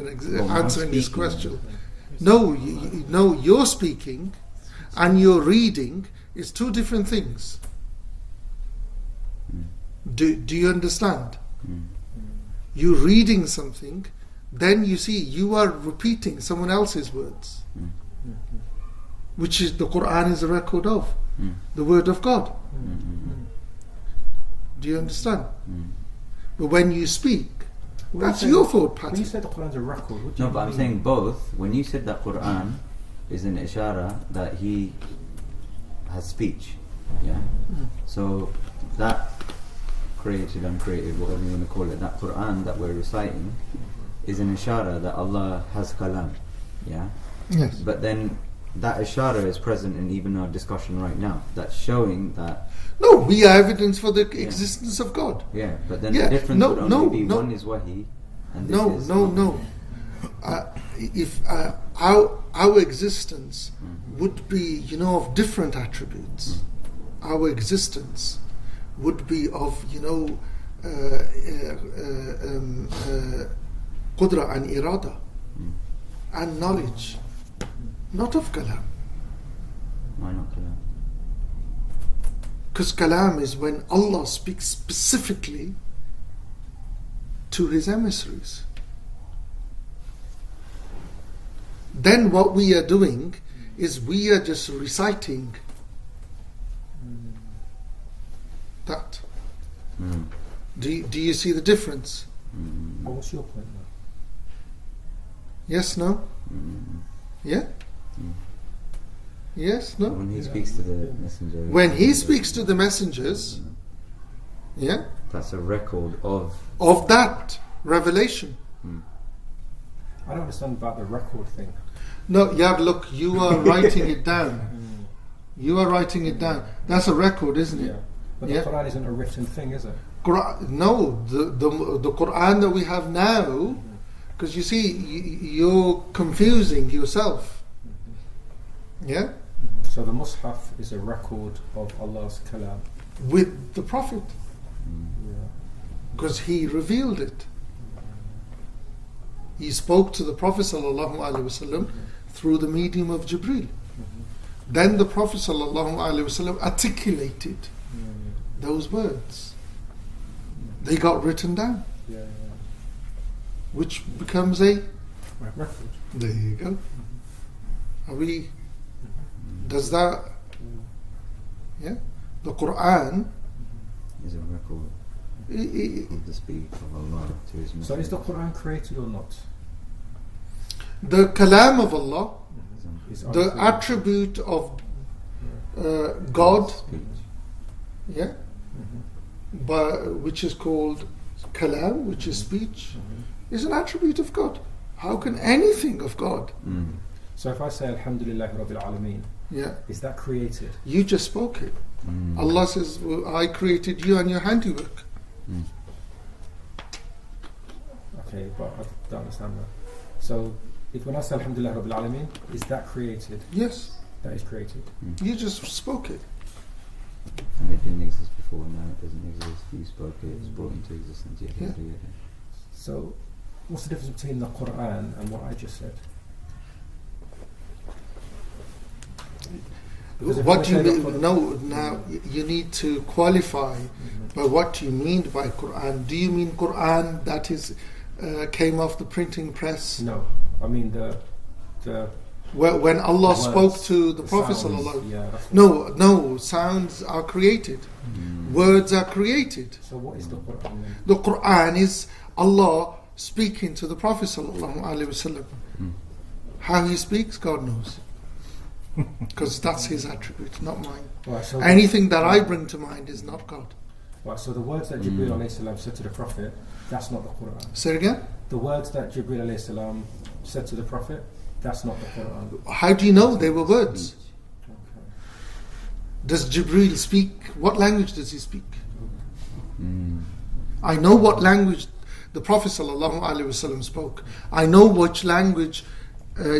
answering his question. No, no, you're speaking and you're reading is two different things. Do you understand? You're reading something, then you see you are repeating someone else's words, which is the Quran is a record of the word of God. Do you understand? But when you speak, that's your thought pattern. When you say the Quran's a record, what do you No, but I'm mean? saying both. When you said that Quran is an ishara that he has speech, yeah. So that created, uncreated, whatever you want to call it, that Quran that we're reciting is an ishara that Allah has kalam, yeah. Yes. But then that ishara is present in even our discussion right now. That's showing that. No, we are evidence for the existence of God. Yeah, but then Yeah, the difference no, would only no, be no. one is wahi, and this No, is no. If our existence would be, of different attributes. Our existence would be of, qudra and irada and knowledge, not of kalam. Why not kalam? Because kalam is when Allah speaks specifically to His emissaries. Then what we are doing is we are just reciting that. Do you see the difference? What's your point now? Yes, no? Yeah? Yes, no? When he speaks to the messenger. When He speaks to the messengers, yeah, That's a record of. that revelation. I don't understand about the record thing. No, yeah, look, you are writing it down. You are writing it down. That's a record, isn't it? Yeah. But the Yeah. Quran isn't a written thing, is it? No, the Quran that we have now, because you see, you're confusing yourself. Yeah? So the Mus'haf is a record of Allah's kalam. With the Prophet, Yeah. because he revealed it. He spoke to the Prophet ﷺ through the medium of Jibreel. Then the Prophet ﷺ articulated those words. They got written down, Yeah. which becomes a. Record. There you go. Are we? Does that? Yeah. The Quran. Is a record of the speech of Allah to His So messenger. is the Quran created or not? The kalam of Allah, Is the uncreated. attribute of God, Speech. yeah, which is called kalam, which is speech, is an attribute of God. How can anything of God? So if I say Alhamdulillah Rabbil Alameen, Yeah, is that created? you just spoke it. Allah says, well, I created you and your handiwork. Okay, but I don't understand that. So if when I say Alhamdulillah Rabbil Alameen, is that created? Yes, That is created. you just spoke it. And it didn't exist before, now it doesn't exist. You spoke it, it's brought into existence. Yeah. So what's the difference between the Quran and what I just said? Because if What I do you say the mean? Quran- No, now you need to qualify by what you mean by Quran. Do you mean Quran that is came off the printing press? No, I mean the When Allah the spoke words, to the Prophet sounds, sallallahu. yeah, that's what- No, sounds are created. Words are created. So what is the Quran then? The Quran is Allah speaking to the Prophet sallallahu alaihi wasallam. How he speaks, God knows. Because that's his attribute, not mine. Right, so Anything that I bring to mind is not God. Right, so the words that Jibreel alayhi salam said to the Prophet, that's not the Quran. Say it again. The words that Jibreel alayhi salam said to the Prophet, that's not the Quran. How do you know they were words? Okay. Does Jibreel speak? What language does he speak? I know what language the Prophet ﷺ spoke. I know which language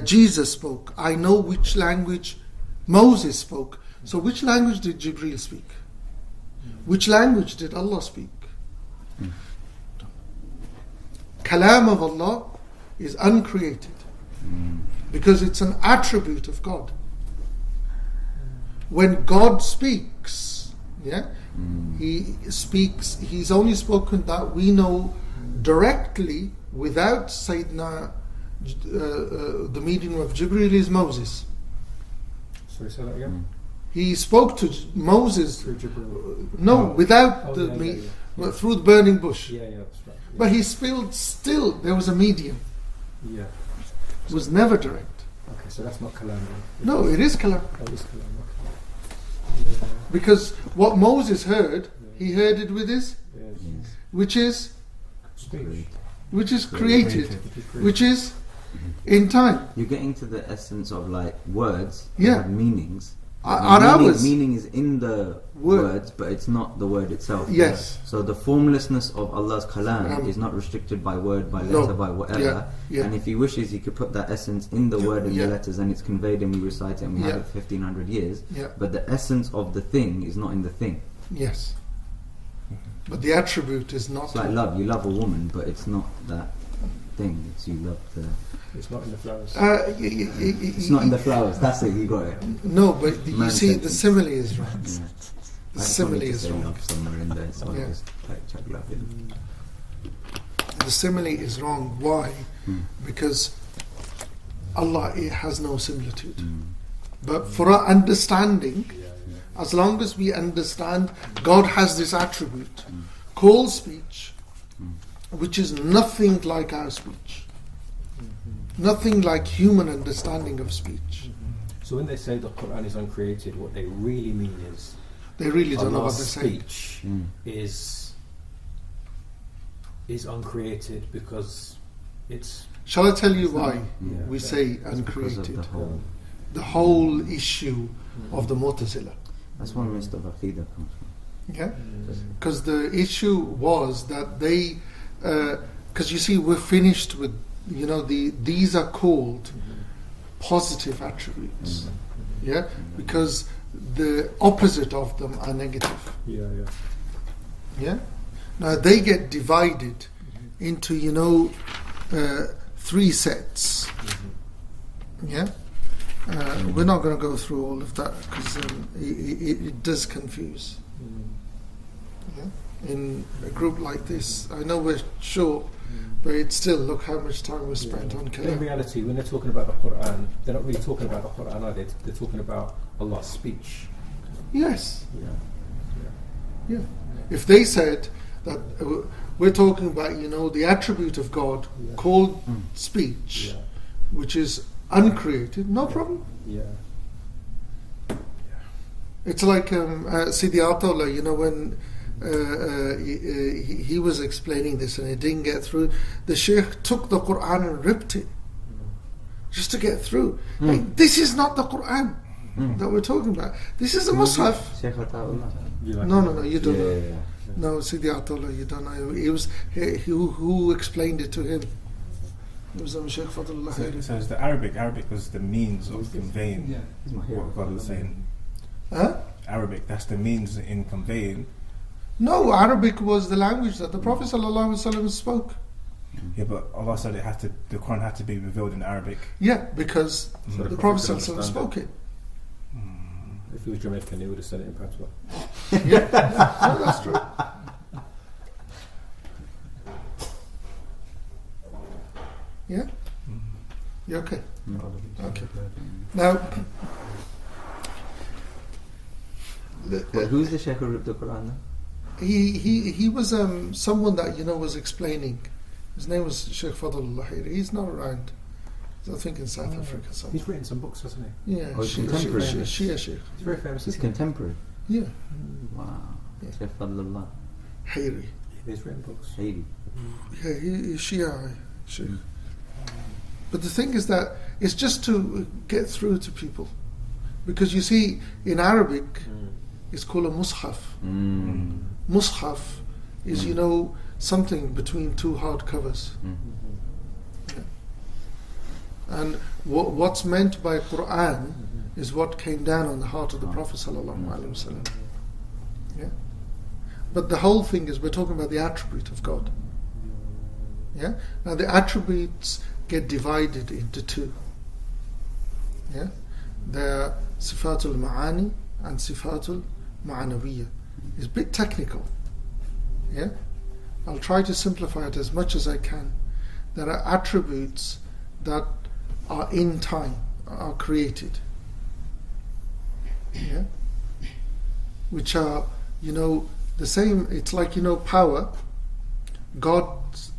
Jesus spoke. I know which language Moses spoke. So which language did Jibreel speak? Which language did Allah speak? Kalam of Allah is uncreated because it's an attribute of God. When God speaks, He speaks, He's only spoken that we know directly without Sayyidina, the medium of Jibreel is Moses. Sorry, say that again? He spoke to Moses, Through Jibreel. without yeah. through the burning bush. Yeah, that's right. Yeah. But he still there was a medium. Yeah. It was never direct. Okay, so that's not kalam. No, it is kalam. Oh, it is kalam. Okay. Yeah. Because what Moses heard, he heard it with his, Yes. which is Speech. created, which is in time. You're getting to the essence of like words that Yeah. have meanings. Are ours. Meaning is in the words, but it's not the word itself. Yes. So the formlessness of Allah's kalam is not restricted by word, by No. letter, by whatever. Yeah. And if He wishes, He could put that essence in the word and Yeah. the letters, and it's conveyed, and we recite it, and we have Yeah. it for 1500 years. Yeah. But the essence of the thing is not in the thing. Yes. But the attribute is not. It's like love. You love a woman, but it's not that thing. It's you love the. It's not in the flowers. It's not in the flowers. That's it. You got it. No, but you Man see, the sentence. simile is wrong. Yeah. The I just simile wanted to is say wrong. love somewhere in there, so Yeah. I just like chuck love in. The simile is wrong. Why? Because Allah has no similitude. But for our understanding, as long as we understand God has this attribute called speech, which is nothing like our speech, nothing like human understanding of speech. So when they say the Quran is uncreated, what they really mean is They really don't know what Allah's they're saying. speech is uncreated because it's Shall I tell you why Yeah. we say Because of uncreated? the whole. The whole issue of the Mu'tazila. That's where most of Aqeeda comes from. Okay? Because the issue was that they, because you see, we're finished with, these are called positive attributes. Yeah? Because the opposite of them are negative. yeah. Yeah? Now they get divided into, 3 sets. Yeah? We're not going to go through all of that because it does confuse. Yeah? In a group like this, I know we're short, but it's still, look how much time we spent on In Kalam. reality, when they're talking about the Quran, they're not really talking about the Quran, are they? They're talking about Allah's speech. Yes. Yeah. Yeah. If they said that we're talking about, the attribute of God called speech, Yeah. which is uncreated, no problem. Yeah. It's like Sidi Atollah, when he was explaining this and it didn't get through, the Sheikh took the Quran and ripped it just to get through. Like, this is not the Quran that we're talking about. This is a Mus'haf. Sheikh Ata'ullah. You like No, you don't know. Yeah. No, Sidi Atollah, you don't know. It was who explained it to him. It was Sheikh Fadlullah Khairi. So it's the Arabic was the means of conveying what God was saying. Huh? Arabic, that's the means in conveying. No, Arabic was the language that the Prophet ﷺ spoke. Yeah, but Allah said the Quran had to be revealed in Arabic. Yeah, because So the the Prophet Prophet could ﷺ spoke it. If he was Jamaican, he would have said it in Patois. Yeah, no, that's true. Yeah? You okay? Okay. Now, But who's the Sheikh who ripped the Quran then? he was someone that was explaining. His name was Sheikh Fadlullah Khairi. He's not around. I think in South Africa somewhere. He's written some books, hasn't Yeah, Oh, he's Shia contemporary. Sheikh. he? He's very famous. He's isn't he? contemporary. Yeah, Wow. Yeah. Sheikh Fadlullah. Khairi. He's written books. Haiti. Yeah, he's Shia Sheikh. But the thing is that it's just to get through to people. Because you see, in Arabic, it's called a mushaf. Mushaf is, something between 2 hard covers. Yeah. And what's meant by Quran is what came down on the heart of the Prophet sallallahu alaihi wasallam. Yeah. But the whole thing is we're talking about the attribute of God. Yeah. Now the attributes get divided into two. Yeah. There are sifatul ma'ani and sifatul ma'anawiyya. It's a bit technical. Yeah. I'll try to simplify it as much as I can. There are attributes that are in time, are created. Yeah. Which are, the same. It's like, power. God's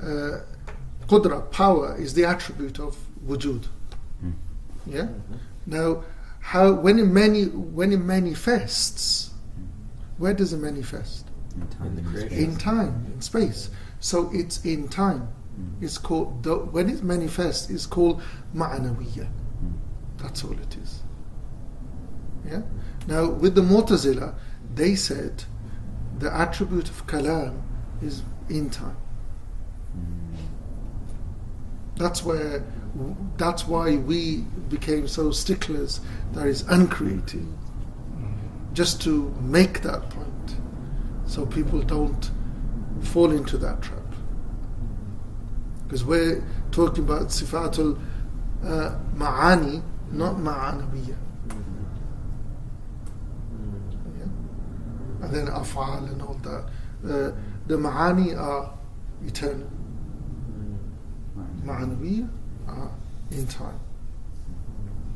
qudra, power, is the attribute of wujud. Yeah. Now, when it manifests, where does it manifest? In time, in space. So it's in time. It's called, when it manifests, it's called ma'anawiyya. That's all it is. Yeah. Now, with the Mu'tazila, they said the attribute of kalam is in time. That's why we became so sticklers that is uncreated, just to make that point, so people don't fall into that trap. Because we're talking about sifatul ma'ani, not ma'anawiyya. And then af'al and all that. The ma'ani are eternal. Ma'anawiyya are in time.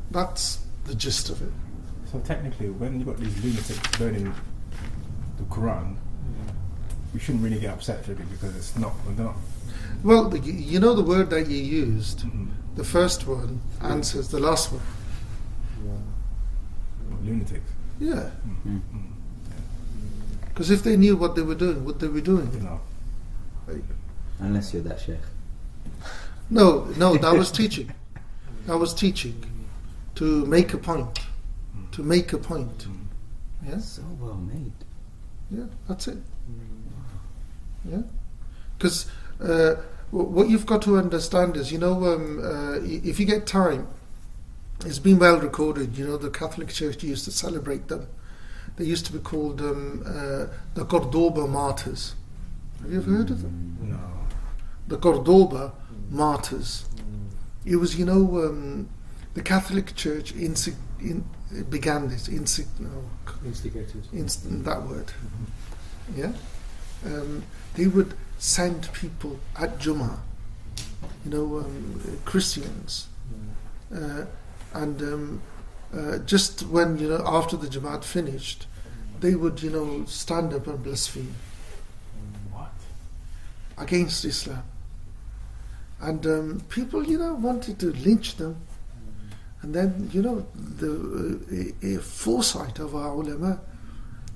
That's the gist of it. So technically, when you've got these lunatics learning the Quran, we shouldn't really get upset really, because it's not. Well, the word that you used, the first one answers the last one. Lunatics. Yeah. Because if they knew what they were doing, would they be doing it? No. Unless you're that sheikh. No, that was teaching. That was teaching. To make a point. To make a point. Yeah? So well made. Yeah, that's it. Yeah? Because what you've got to understand is, if you get time, it's been well recorded, the Catholic Church used to celebrate them. They used to be called the Cordoba martyrs. Have you ever heard of them? No. The Cordoba martyrs. It was, the Catholic Church began this. Instigated. That word. Yeah? They would send people at Jummah, Christians. Just when, after the Jamaat finished, they would, stand up and blaspheme. What? Against Islam. And people, wanted to lynch them. And then, the foresight of our ulama,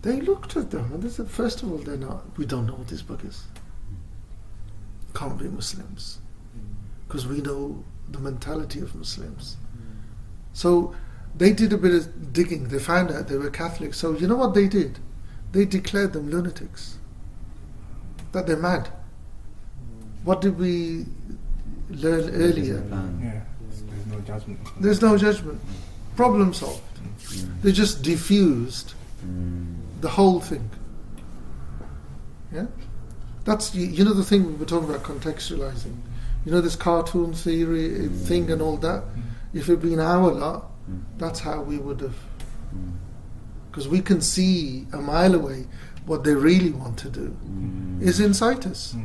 they looked at them and they said, first of all, we don't know what these buggers. Can't be Muslims. Because we know the mentality of Muslims. So they did a bit of digging. They found out they were Catholics. So you know what they did? They declared them lunatics. That they're mad. What did we learn earlier? Yeah. There's no judgment. There's no judgment. Problem solved. They just diffused the whole thing. Yeah? That's, the thing we were talking about, contextualizing. This cartoon theory thing and all that. If it had been our lot, that's how we would have. Because we can see a mile away what they really want to do is incite us.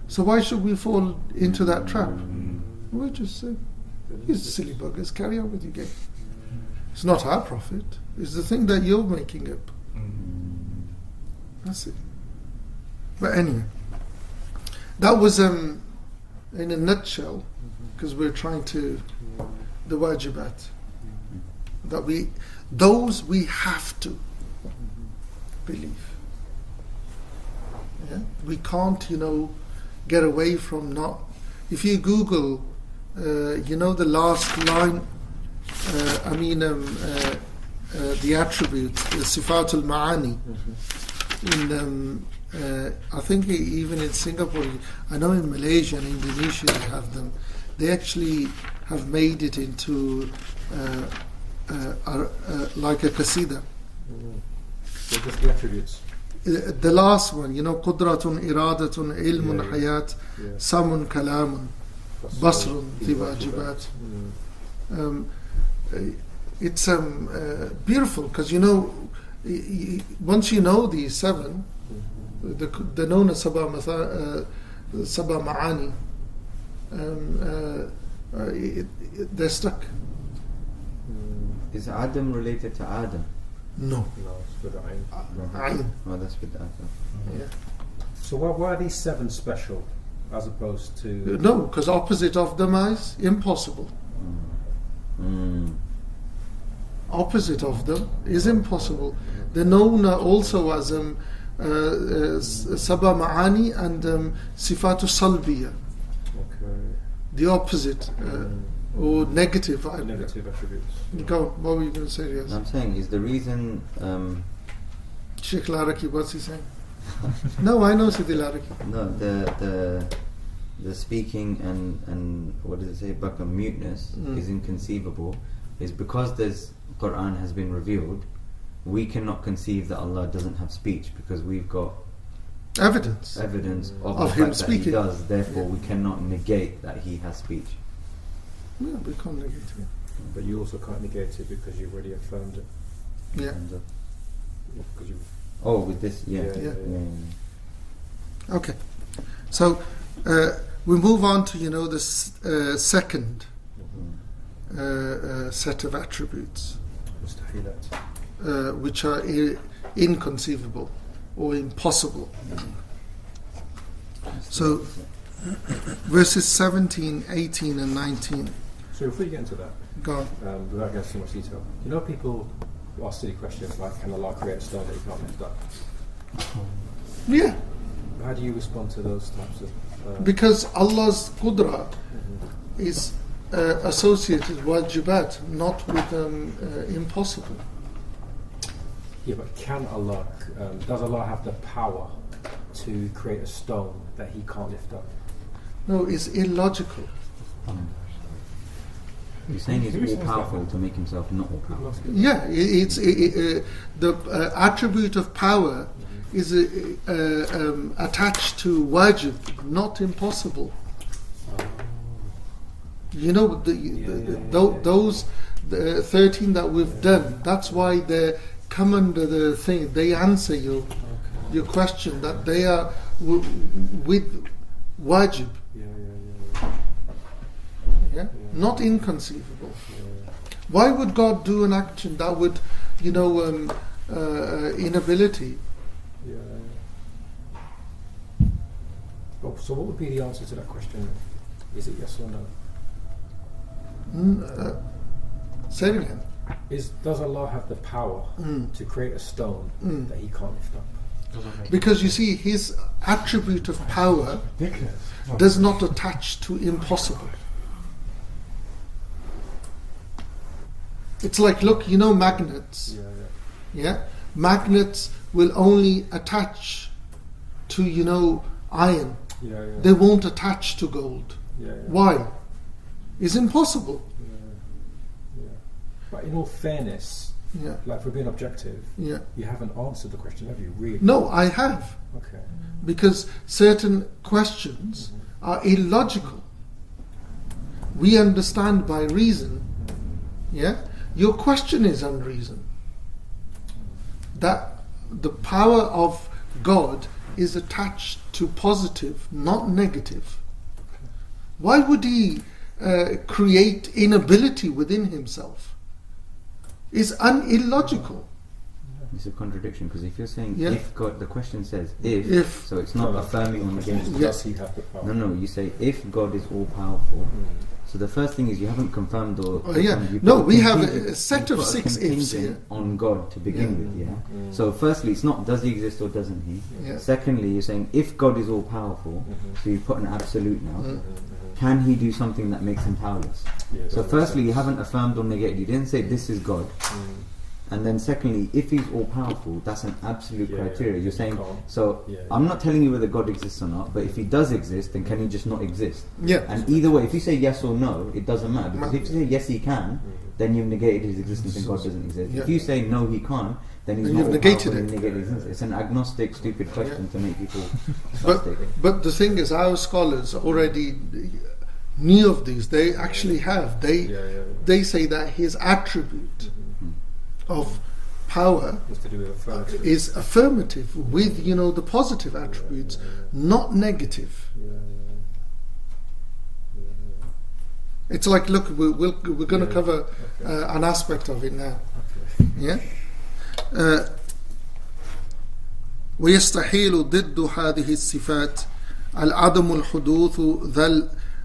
So why should we fall into that trap? We'll just say, you silly buggers, carry on with your game. It's not our prophet. It's the thing that you're making up. That's it. But anyway, that was in a nutshell, because we're trying to the wajibat that we have to believe. Yeah? We can't, get away from not. If you Google, the last line, the attributes, the Sifat al-Ma'ani, in I think even in Singapore, I know in Malaysia and Indonesia they have them. They actually have made it into like a qasida. So just the attributes. the last one, qudratun, iradatun, ilmun, hayat, samun, kalamun, basrun, fi wajibat. It's beautiful because once you know these seven, they're known as Sabah Ma'ani, they're stuck. Is Adam related to Adam? No. No, it's with the Ayn. Ayn. Oh, that's with Adam. Yeah. So why are these seven special as opposed to... No, because opposite of them is impossible. Opposite of them is impossible. They're known also as Sabah Ma'ani and Sifatu Salbiya. Okay. The opposite, or negative. Negative attributes. Go on, what were you going to say? Yes. I'm saying, is the reason... Sheikh Laraki, what's he saying? No, I know Sidi Laraki. No, the speaking and what does it say? Baka muteness is inconceivable. Is because there's Quran has been revealed, we cannot conceive that Allah doesn't have speech because we've got evidence of the him fact that speaking. He does. Therefore, we cannot negate that He has speech. Yeah, we can't negate it. But you also can't negate it because you've already affirmed it. Yeah. Because you've... Oh, with this, yeah. Okay. So we move on to the second set of attributes, which are inconceivable or impossible. So verses 17, 18 and 19. So if we get into that, go on. Without going into too much detail, people ask silly questions like, can Allah create a stone that He can't lift up? Yeah. How do you respond to those types of... Because Allah's qudra is associated with wajibat, not with impossible. Yeah, but can Allah, does Allah have the power to create a stone that He can't lift up? No, it's illogical. You're saying He's all powerful to make Himself not all powerful. Yeah, the attribute of power is attached to wajib, not impossible. Those 13 that we've done, that's why they come under the thing. They answer your question that they are with wajib. Not inconceivable. Why would God do an action that would, inability? So what would be the answer to that question? Is it yes or no? Say it again. Does Allah have the power to create a stone that He can't lift up? Because you see, His attribute of power does not attach to impossible. It's like, look, magnets. Yeah? Magnets will only attach to, iron. They won't attach to gold. Why? It's impossible. But in all fairness, like for being objective, you haven't answered the question, have you? Really? No, I have. Okay. Because certain questions are illogical. We understand by reason. Yeah? Your question is unreason. That the power of God is attached to positive, not negative. Why would He create inability within Himself? It's illogical. It's a contradiction because if you're saying if God, the question says if, so it's not affirming on the against. Does He have the power? No, you say if God is all powerful. So the first thing is you haven't confirmed or we have a set of 6 ifs here on God to begin with. So firstly, it's not does He exist or doesn't He. Secondly, you're saying if God is all powerful, so you put an absolute now. Can He do something that makes Him powerless? So firstly, you haven't affirmed or negated. You didn't say this is God. And then secondly, if he's all powerful, that's an absolute criteria. You're saying, so Yeah. I'm not telling you whether God exists or not, but if he does exist, then can he just not exist? Yeah. And either way, if you say yes or no, it doesn't matter. Because if you say yes he can, then you've negated his existence and God doesn't exist. Yeah. If you say no he can't, then he's Then not you've all negated powerful and it. negated his existence. It's an agnostic, stupid question to make people But, stupid. but the thing is, our scholars already knew of these. They actually have. They say that his attribute of power It's to do with affirmative. is affirmative with, the positive attributes, not negative. It's like, look, we're going to cover an aspect of it now. Yeah. ويستحيل ضد هذه الصفات العدم الحدوث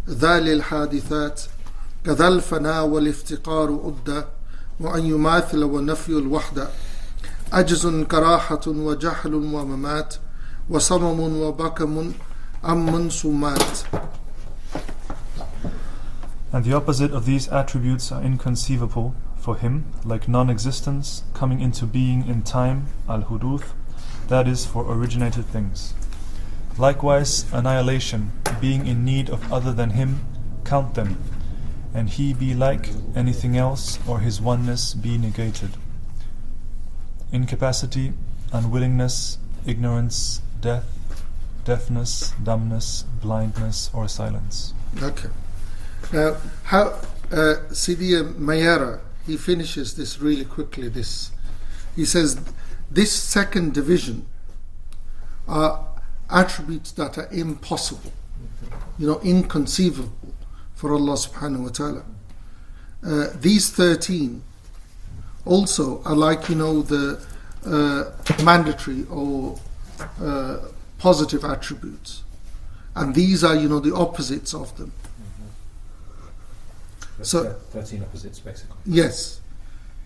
ذا للحادثات كذا الفناء والافتقار عدة وأن يماثل ونفي الوحدة عجز كراحة وجهل وممات وصمم وبكم أم سمات. And the opposite of these attributes are inconceivable for him, like non-existence, coming into being in time, al-huduth, that is, for originated things. Likewise, annihilation, being in need of other than him, count them, and he be like anything else, or his oneness be negated. Incapacity, unwillingness, ignorance, death, deafness, dumbness, blindness, or silence. Okay. Now, how Sidi Mayara, he finishes this really quickly. He says, this second division are attributes that are impossible, inconceivable for Allah subhanahu wa ta'ala. These 13 also are like, the mandatory or positive attributes. And these are, the opposites of them. So 13 opposites, basically. Yes.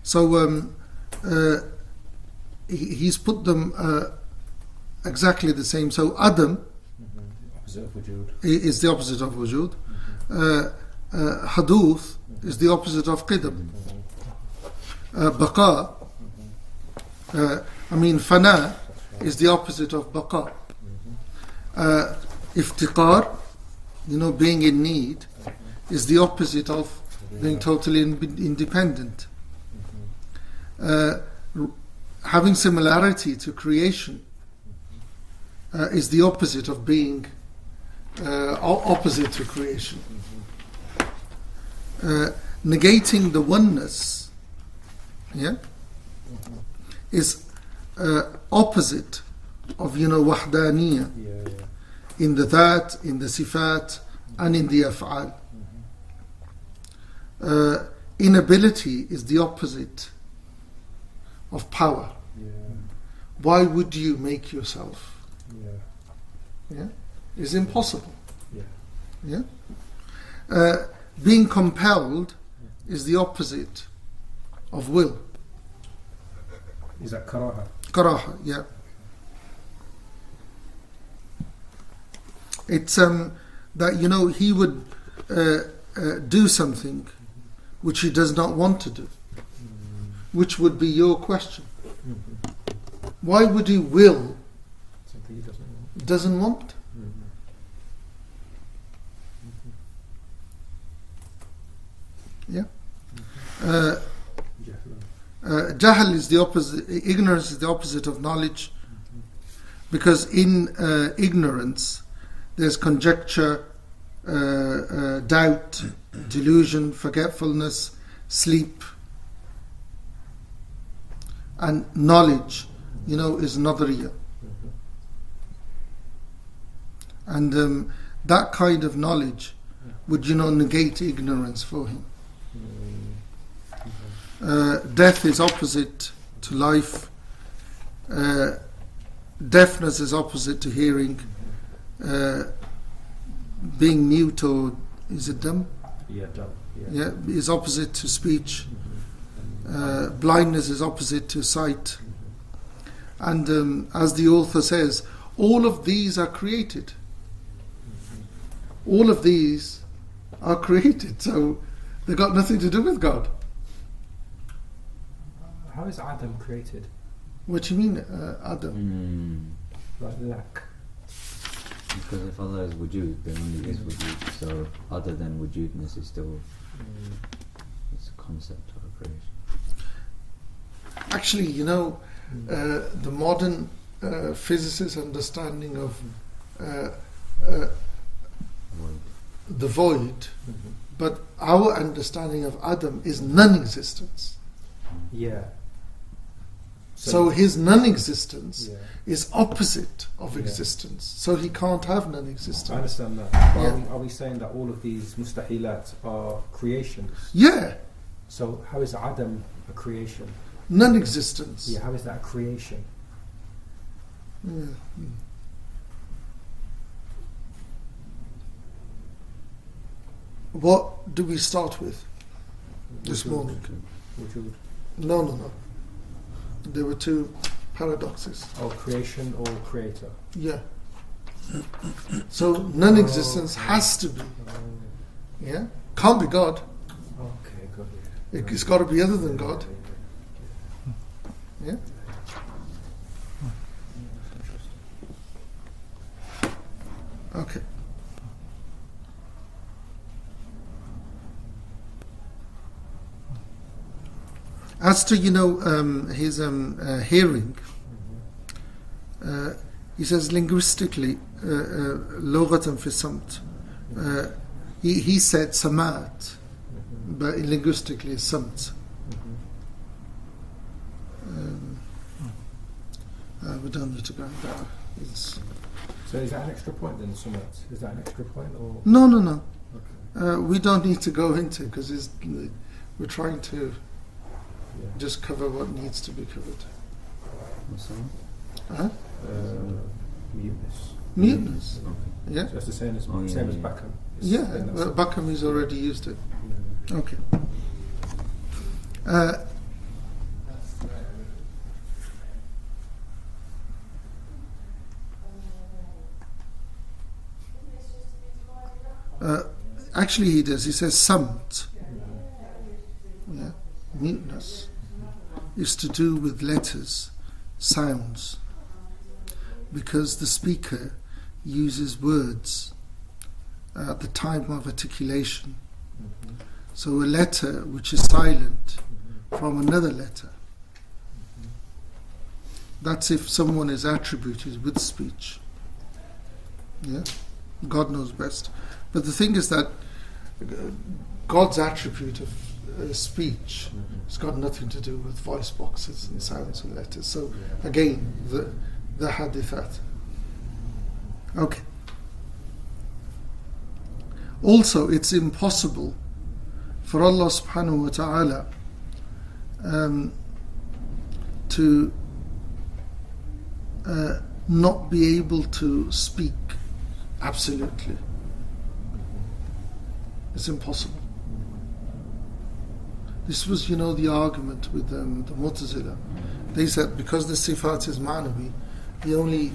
So he's put them exactly the same. So Adam Opposite of wujud. is the opposite of wujud. Haduth is the opposite of qidam. Baqa, fana is the opposite of baqa. Iftiqar, being in need, is the opposite of being totally independent. Having similarity to creation is the opposite of being opposite to creation. Negating the oneness, is opposite of wahdaniyah in the dhat, in the sifat, and in the af'al. Inability is the opposite of power. Why would you make yourself? It's impossible. Being compelled is the opposite of will. Is that karaha? Karaha, yeah. It's that he would do something which he does not want to do, which would be your question. Why would he will Something he doesn't want. doesn't want? Yeah. Jahl is the opposite. Ignorance is the opposite of knowledge, because in ignorance there's conjecture, doubt, delusion, forgetfulness, sleep, and knowledge, is nadariya. And that kind of knowledge would, negate ignorance for him. Death is opposite to life. Deafness is opposite to hearing. Being mute, or is it dumb? Yeah, dumb. Yeah, is opposite to speech. Blindness is opposite to sight. And as the author says, all of these are created. All of these are created, so they've got nothing to do with God. How is Adam created? What do you mean, Adam? Like lack. Because if Allah is wujud, then only is wujud. So other than wujudness is still it's a concept of a creation. Actually, you know, the modern physicist's understanding of the void, but our understanding of Adam is non-existence. Yeah. So his non-existence Yeah. is opposite of Yeah. existence. So he can't have non-existence. I understand that. But Yeah. are we saying that all of these mustahilat are creations? Yeah, So how is Adam a creation? non-existence. Yeah, how is that a creation? Yeah. What do we start with this morning? Wujud. No. There were two paradoxes. Or creation or creator? Yeah. So non-existence has to be. Yeah. Can't be God. Okay, got it. It's got to be other than God. Yeah. Okay. As to his hearing, he says linguistically, لغة في الصمت. He said samat, but linguistically samt. We don't need to go into that. So is that an extra point then, Sumat? Is that an extra point or? No. Okay. We don't need to go into because we're trying to Yeah. just cover what needs to be covered. What's that? Huh? Muteness. Muteness. Okay. Yeah. So it's the same as Oh, yeah, same as yeah. Bakam. Yeah. Well, Bakam has already used it. Okay. Actually, he does. He says samt. Yeah. Muteness is to do with letters, sounds, because the speaker uses words at the time of articulation. So a letter which is silent from another letter, that's if someone is attributed with speech. Yeah, God knows best. But the thing is that God's attribute of speech has got nothing to do with voice boxes and sounds and letters. So again, the hadithat. Okay. Also, it's impossible for Allah subhanahu wa ta'ala to not be able to speak absolutely. It's impossible. This was, the argument with the Mu'tazila. They said because the sifat is ma'nawi, he only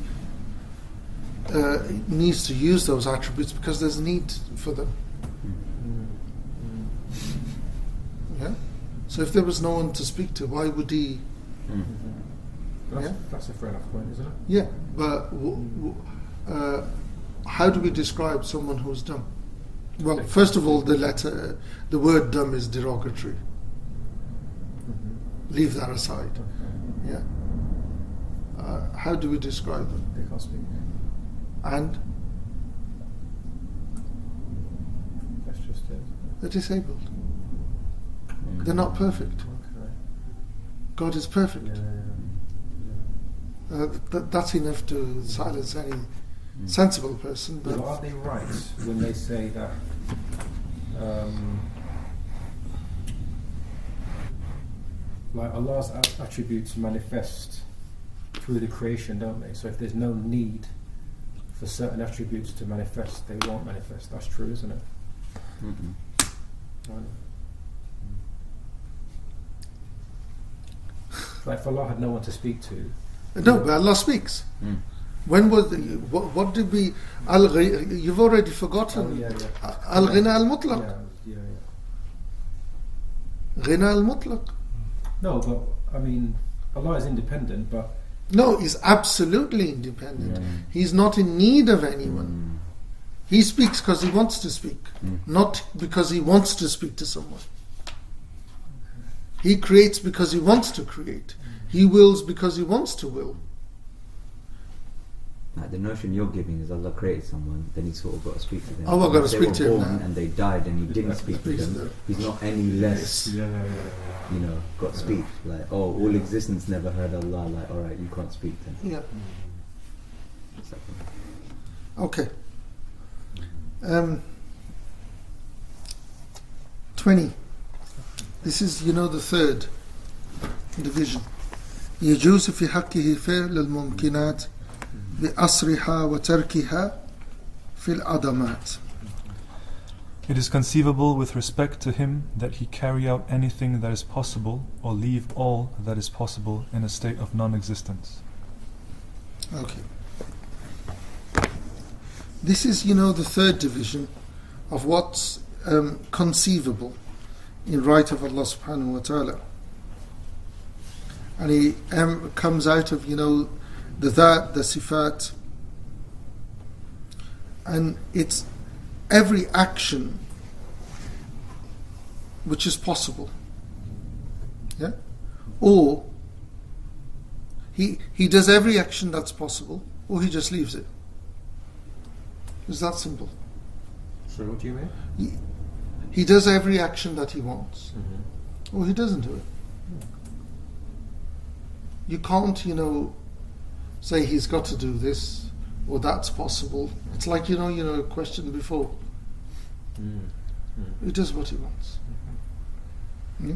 needs to use those attributes because there's need for them. Yeah. So if there was no one to speak to, why would he? That's a fair enough point, isn't it? Yeah, but how do we describe someone who's dumb? Well, first of all, the word dumb is derogatory. Leave that aside. Yeah. How do we describe them? They can't speak. And That's just it. they're disabled. They're not perfect. Okay. God is perfect. Yeah. That's enough to silence any sensible person. But So are they right when they say that like Allah's attributes manifest through the creation, don't they? So if there's no need for certain attributes to manifest, they won't manifest. That's true, isn't it? Right. Like if Allah had no one to speak to. no, but Allah speaks. When was what did we? You've already forgotten. Al-Ghina al-Mutlaq. Yeah. Ghina al-Mutlaq. No, but I mean, Allah is independent, but No, he's absolutely independent. Yeah. He's not in need of anyone. He speaks because he wants to speak, not because he wants to speak to someone. He creates because he wants to create. He wills because he wants to will. Like the notion you're giving is Allah created someone, then He's sort of got to speak to them. Oh, I've got to If they speak were to him born now. and they died and He didn't speak to them. He's not any less, you know, got speech. Like, oh, all existence never heard Allah. Like, all right, you can't speak then. Yeah. Exactly. Okay. 20. This is, the third division. يجوز في حقه فعل الممكنات بأسرها وتركها في العدمات. It is conceivable with respect to him that he carry out anything that is possible or leave all that is possible in a state of non-existence. Okay. This is, the third division of what's conceivable in right of Allah subhanahu wa ta'ala. And he comes out of, the that, the sifat. And it's every action which is possible. Yeah? Or he does every action that's possible, or he just leaves it. It's that simple. So what do you mean? He does every action that he wants, or he doesn't do it. You can't, say he's got to do this or that's possible. It's like, a question before. He does what he wants. Yeah?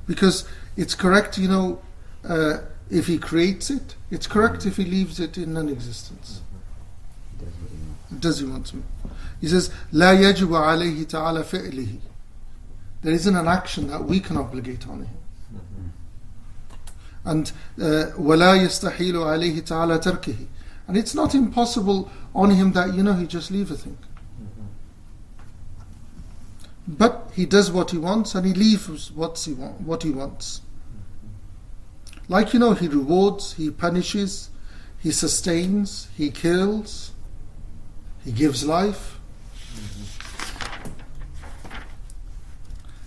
Because it's correct, if he creates it. It's correct if he leaves it in non-existence. Does he want to? He says, لا يجب عليه تعالى فعله. There isn't an action that we can obligate on him. And ولا يستحيل عليه تعالى تركه. And it's not impossible on him that, he just leave a thing. But he does what he wants and he leaves what he wants. Like, he rewards, he punishes, he sustains, he kills, he gives life.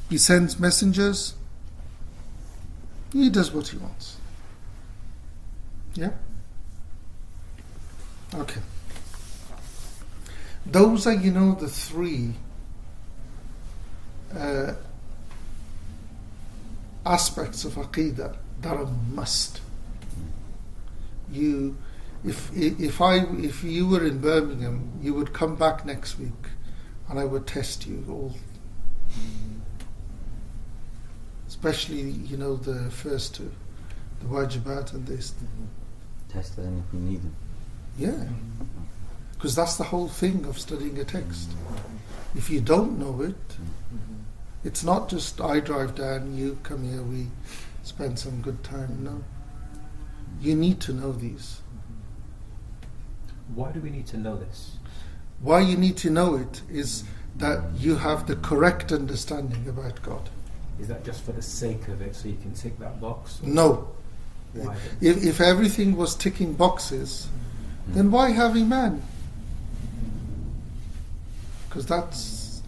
He sends messengers. He does what he wants. Yeah? Okay. Those are, the three aspects of Aqeeda that are must. If you were in Birmingham, you would come back next week and I would test you all. Especially, the first two, the wajibat and this. Test them if we need them. Yeah. Because that's the whole thing of studying a text. If you don't know it, it's not just I drive down, you come here, we spend some good time. No. You need to know these. Why do we need to know this? Why you need to know it is that you have the correct understanding about God. Is that just for the sake of it, so you can tick that box? No. Why? If everything was ticking boxes, then why have Iman? Because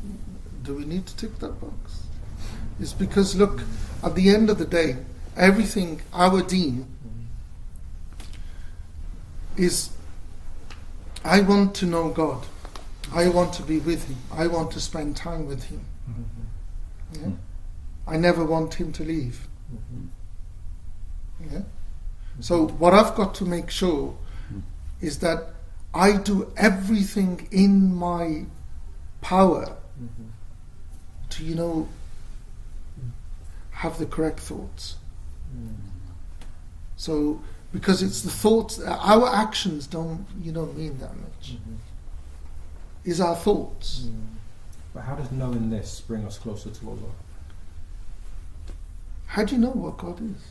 do we need to tick that box? It's because, look, at the end of the day, everything, our deen, is, I want to know God. I want to be with Him. I want to spend time with Him. Yeah? I never want Him to leave. Yeah? So what I've got to make sure is that I do everything in my power to, have the correct thoughts. So, because it's the thoughts, our actions don't, mean that much. It's our thoughts. But how does knowing this bring us closer to Allah? How do you know what God is?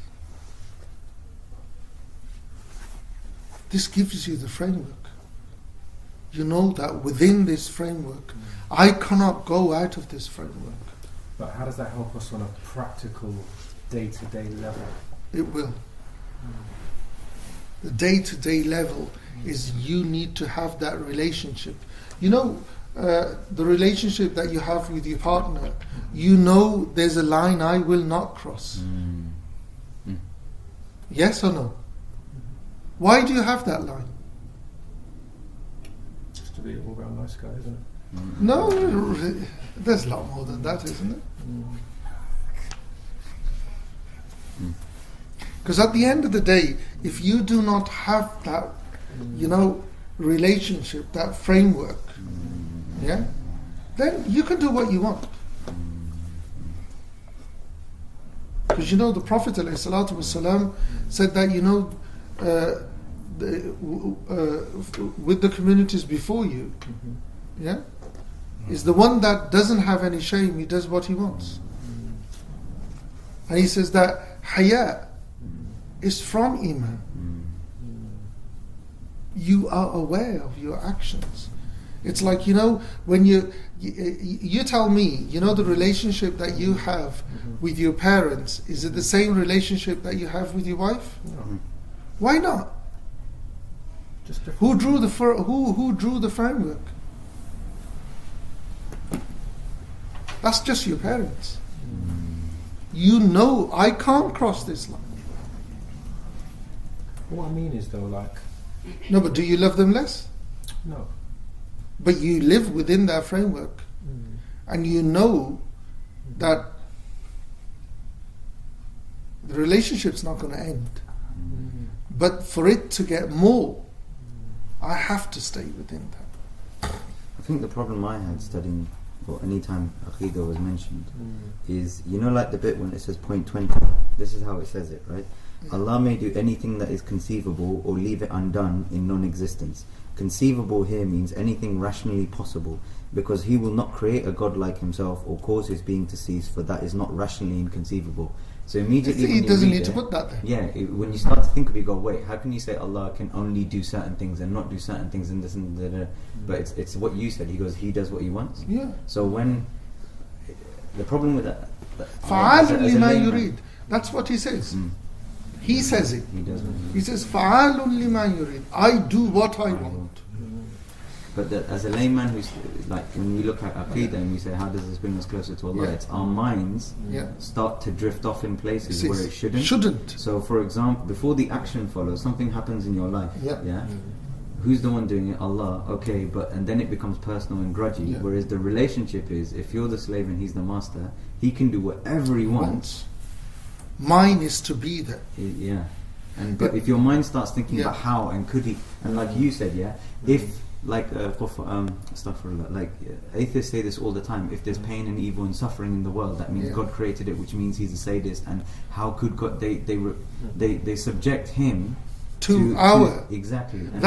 This gives you the framework. You know that within this framework, I cannot go out of this framework. But how does that help us on a practical day-to-day level. It will. The day-to-day level is you need to have that relationship. You know, the relationship that you have with your partner, you know there's a line I will not cross. Yes or no? Why do you have that line? Just to be an all-round nice guy, isn't it? No, there's a lot more than that, isn't it? Because at the end of the day, if you do not have that, relationship, that framework, yeah, then you can do what you want. Because the Prophet ﷺ said that with the communities before you, yeah, is the one that doesn't have any shame. He does what he wants, and he says that haya is from Iman. You are aware of your actions. It's like, when you tell me, the relationship that you have with your parents, is it the same relationship that you have with your wife? No. Why not? Just different. Who drew the framework? That's just your parents. I can't cross this line. What I mean is, though, No, but do you love them less? no. But you live within that framework, and you know that the relationship's not going to end. But for it to get more, I have to stay within that. I think the problem I had studying, or anytime Aqeeda was mentioned, is, like the bit when it says point 20, this is how it says it, right? Allah may do anything that is conceivable or leave it undone in non-existence. Conceivable here means anything rationally possible, because He will not create a God like Himself or cause His being to cease, for that is not rationally inconceivable. So immediately He doesn't need to put that there. Yeah, when you start to think of it, you go, wait, how can you say Allah can only do certain things and not do certain things and this and that? But it's what you said. He goes, He does what He wants. Yeah. So when the problem with that, فَعَالٌ لِمَا يُرِيد. That's what He says. He says it. He does. He says, فَعَالٌ لِمَا يُرِيد. I do what I want. But as a layman, who's like, when we look at Aqeeda and we say, how does this bring us closer to Allah? Yeah. It's our minds start to drift off in places where it shouldn't. So, for example, before the action follows, something happens in your life. Yeah. Who's the one doing it? Allah. Okay, and then it becomes personal and grudgy. Yeah. Whereas the relationship is, if you're the slave and He's the master, He can do whatever He wants. Mine is to be there. Yeah. But if your mind starts thinking about how and could He, and like you said, if atheists say this all the time, if there's pain and evil and suffering in the world, that means God created it, which means He's a sadist, and how could God, they subject Him to our exactly, and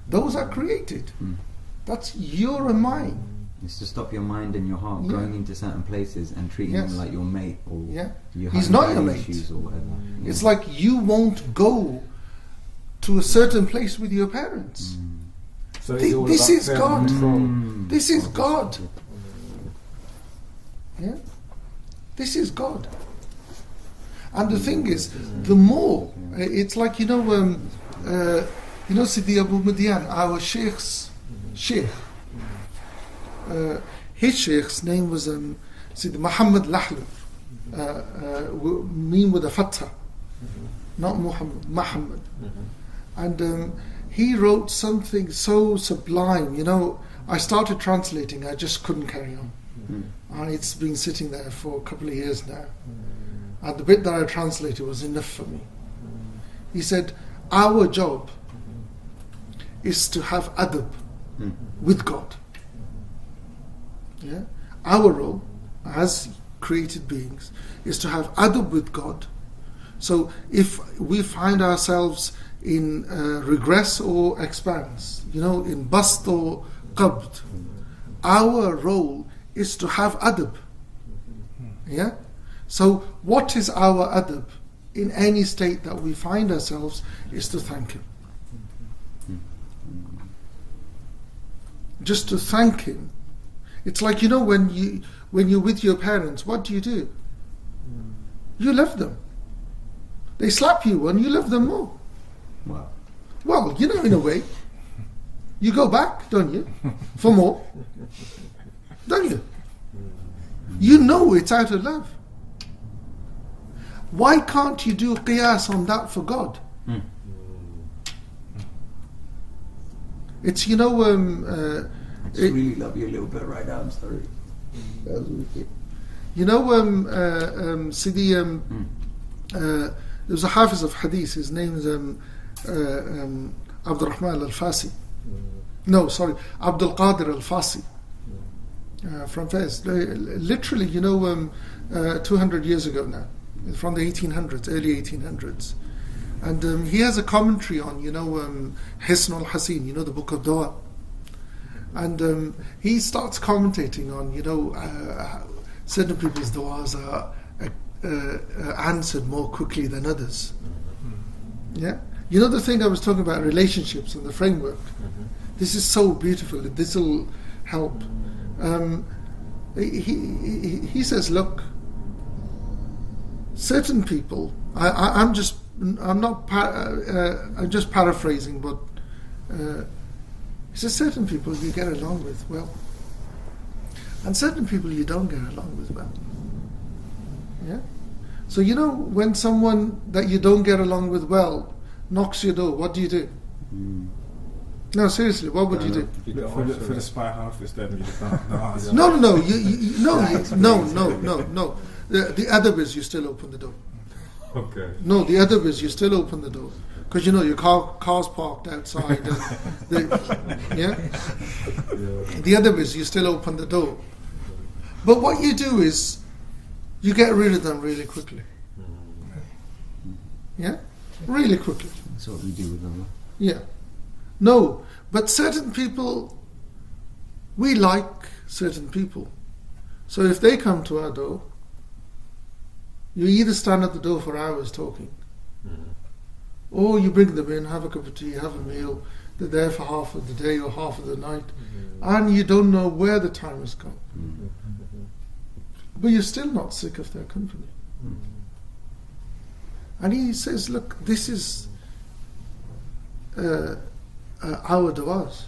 those are created. That's your mind. It's to stop your mind and your heart going into certain places and treating them like your mate, or you He's not your mate. Issues or whatever. It's like you won't go to a certain place with your parents. So this is God. This is God. Yeah, this is God. And the thing is, the more it's like Sidi Abu Madian, our sheikh's sheikh. His sheikh's name was Sidi Muhammad Iqbal, mean with a fatha, not Muhammad. And he wrote something so sublime. I started translating, I just couldn't carry on. And it's been sitting there for a couple of years now. And the bit that I translated was enough for me. He said, our job is to have adab with God. Yeah? Our role as created beings is to have adab with God. So if we find ourselves in regress or expanse, in bast or qabd, our role is to have adab. Yeah? So what is our adab in any state that we find ourselves is to thank Him. Just to thank Him. It's like, when when you're with your parents, what do? You love them. They slap you and you love them more. Wow. Well, in a way. You go back, don't you? For more. Don't you? You know it's out of love. Why can't you do qiyas on that for God? It's, I just really love you a little bit right now, I'm sorry. That was wicked. Sidi, there was a Hafiz of Hadith, his name is Abdul Rahman al-Fasi. No, sorry, Abdul Qadir al-Fasi. From Fez. Literally, 200 years ago now, from the 1800s, early 1800s. And he has a commentary on, Hisn al-Hasin, the book of Dua. And he starts commentating on, certain people's du'as are answered more quickly than others. Yeah? The thing I was talking about, relationships and the framework. This is so beautiful. This will help. He says, look, certain people, I'm just paraphrasing, but he says certain people you get along with well, and certain people you don't get along with well. Yeah. So when someone that you don't get along with well knocks your door, what do you do? No, seriously, what would you do? For the spy half-is then you don't answer. No. No. The adab is you still open the door. Okay. No, the adab is you still open the door. Because your car's parked outside. The adab is you still open the door. But what you do is you get rid of them really quickly. Yeah? Really quickly. That's what we do with them. Yeah. No, but certain people, we like certain people. So if they come to our door, you either stand at the door for hours talking, or you bring them in, have a cup of tea, have a meal, they're there for half of the day or half of the night, and you don't know where the time has gone. But you're still not sick of their company. And he says, look, this is our du'as.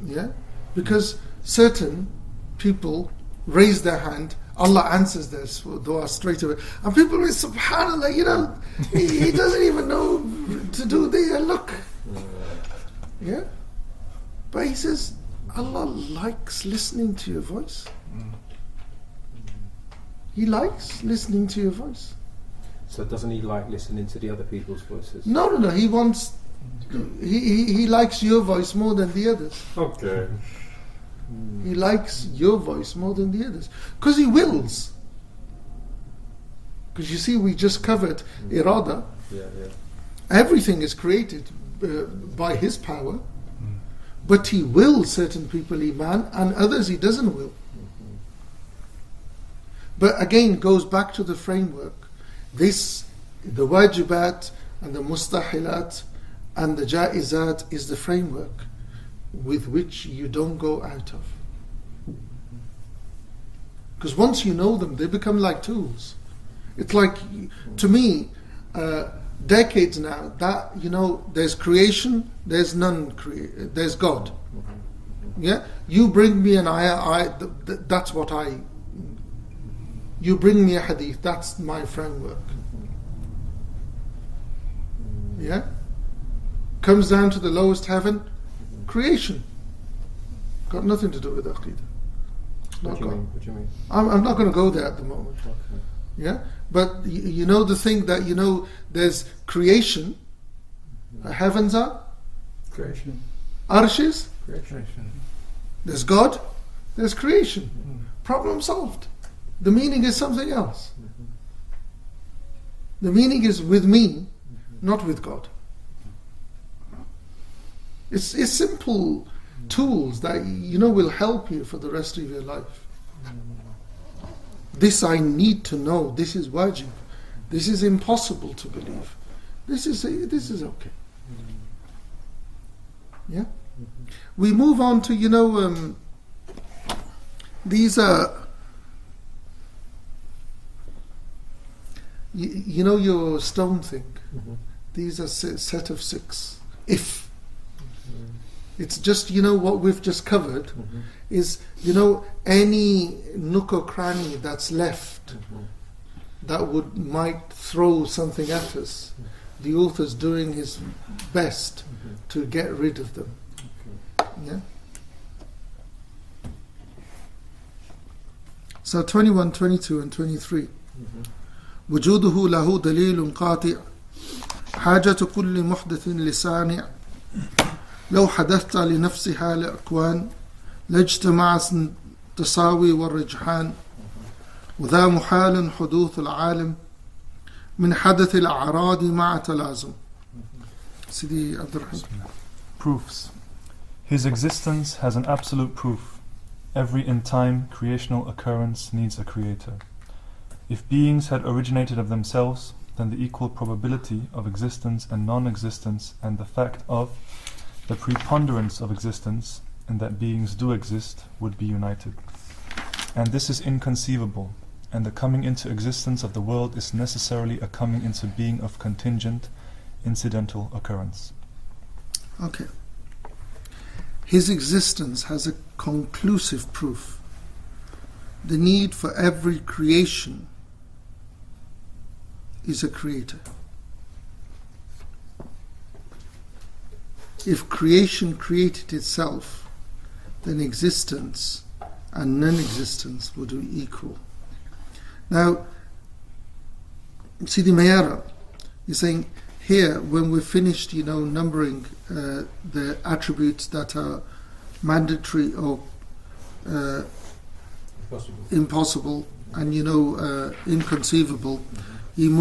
Yeah? Because certain people raise their hand, Allah answers their dua straight away. And people will say, subhanAllah, he doesn't even know to do the look. Yeah? But he says, Allah likes listening to your voice. He likes listening to your voice. So doesn't he like listening to the other people's voices? No. He wants. He likes your voice more than the others. Okay. He likes your voice more than the others because he wills. Because you see, we just covered irada. Yeah. Everything is created by his power, but he wills certain people iman and others he doesn't will. But again, goes back to the framework. The wajibat and the mustahilat and the jaizat is the framework with which you don't go out of. Because once you know them, they become like tools. It's like, to me, decades now, that, there's creation, there's there's God. Yeah? You bring me an ayah, that's what you bring me a hadith, that's my framework. Yeah? Comes down to the lowest heaven, creation. Got nothing to do with Aqeeda. What do you mean? I'm not going to go there at the moment. Okay. Yeah? But the thing that, there's creation, heavens are? Creation. Arshes? Creation. There's God, there's creation. Problem solved. The meaning is something else. The meaning is with me, not with God. It's simple tools that will help you for the rest of your life. This I need to know. This is wajib. This is impossible to believe. This is okay. Yeah. We move on to These are, you know your stone thing? These are set of 6. If. It's just, what we've just covered is, any nook or cranny that's left that might throw something at us. The author's doing his best to get rid of them. Yeah. So 21, 22 and 23. وجوده له دليل قاطع حاجة كل محدث لصانع لو حدثت لنفسها لأكوان لاجتمع التساوي والرجحان وذا محال حدوث العالم من حدث الأعراض مع تلازم. Sidi Abdurrahman. Proofs. His existence has an absolute proof. Every in time creational occurrence needs a creator. If beings had originated of themselves, then the equal probability of existence and non-existence and the fact of the preponderance of existence and that beings do exist would be united. And this is inconceivable, and the coming into existence of the world is necessarily a coming into being of contingent, incidental occurrence. Okay. His existence has a conclusive proof. The need for every creation is a creator. If creation created itself, then existence and non-existence would be equal. Now, Sidi Mayara is saying here, when we've finished, numbering the attributes that are mandatory or impossible and, inconceivable, he moves